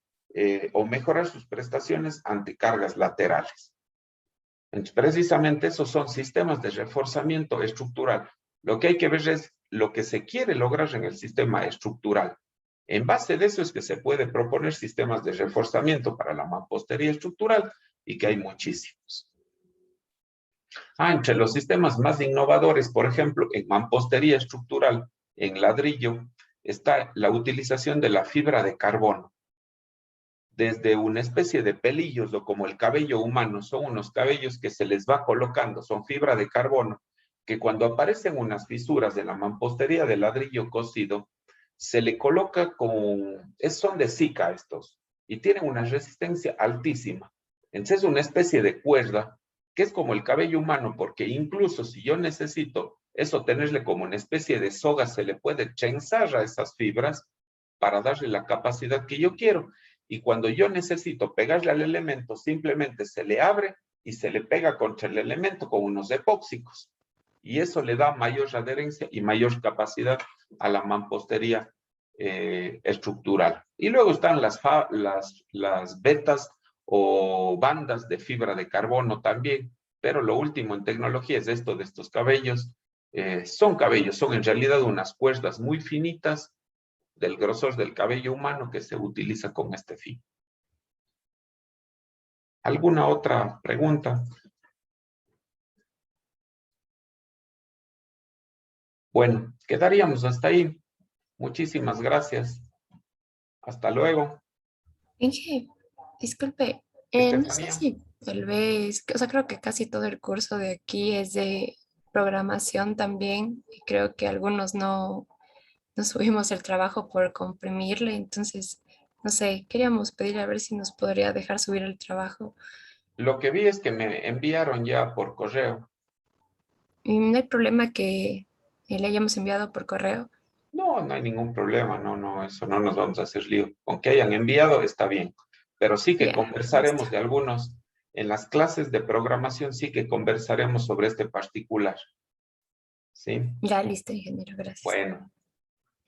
o mejorar sus prestaciones ante cargas laterales. Entonces, precisamente esos son sistemas de reforzamiento estructural. Lo que hay que ver es lo que se quiere lograr en el sistema estructural. En base de eso es que se puede proponer sistemas de reforzamiento para la mampostería estructural y que hay muchísimos. Entre los sistemas más innovadores, por ejemplo, en mampostería estructural, en ladrillo, está la utilización de la fibra de carbono. Desde una especie de pelillos o como el cabello humano, son unos cabellos que se les va colocando, son fibra de carbono, que cuando aparecen unas fisuras de la mampostería de ladrillo cocido, se le coloca son de Sika estos, y tienen una resistencia altísima. Entonces es una especie de cuerda, que es como el cabello humano, porque incluso si yo necesito eso, tenerle como una especie de soga, se le puede trenzar a esas fibras para darle la capacidad que yo quiero. Y cuando yo necesito pegarle al elemento, simplemente se le abre y se le pega contra el elemento con unos epóxicos. Y eso le da mayor adherencia y mayor capacidad a la mampostería estructural. Y luego están las vetas o bandas de fibra de carbono también, pero lo último en tecnología es esto de estos cabellos. Son en realidad unas cuerdas muy finitas del grosor del cabello humano que se utiliza con este fin. ¿Alguna otra pregunta? Bueno, quedaríamos hasta ahí. Muchísimas gracias. Hasta luego. Inge, disculpe, no sé Estefanía. si tal vez, o sea, creo que casi todo el curso de aquí es de programación también, y creo que algunos no subimos el trabajo por comprimirle, entonces, no sé, queríamos pedirle a ver si nos podría dejar subir el trabajo. Lo que vi es que me enviaron ya por correo. Y no hay problema que le hayamos enviado por correo. No, no hay ningún problema. No, eso no nos vamos a hacer lío. Con que hayan enviado está bien. Pero sí que Ya, listo. conversaremos de algunos. En las clases de programación sí que conversaremos sobre este particular. ¿Sí? Ya, listo, ingeniero, gracias. Bueno,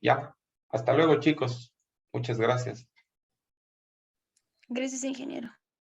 ya. Hasta luego, chicos. Muchas gracias. Gracias, ingeniero.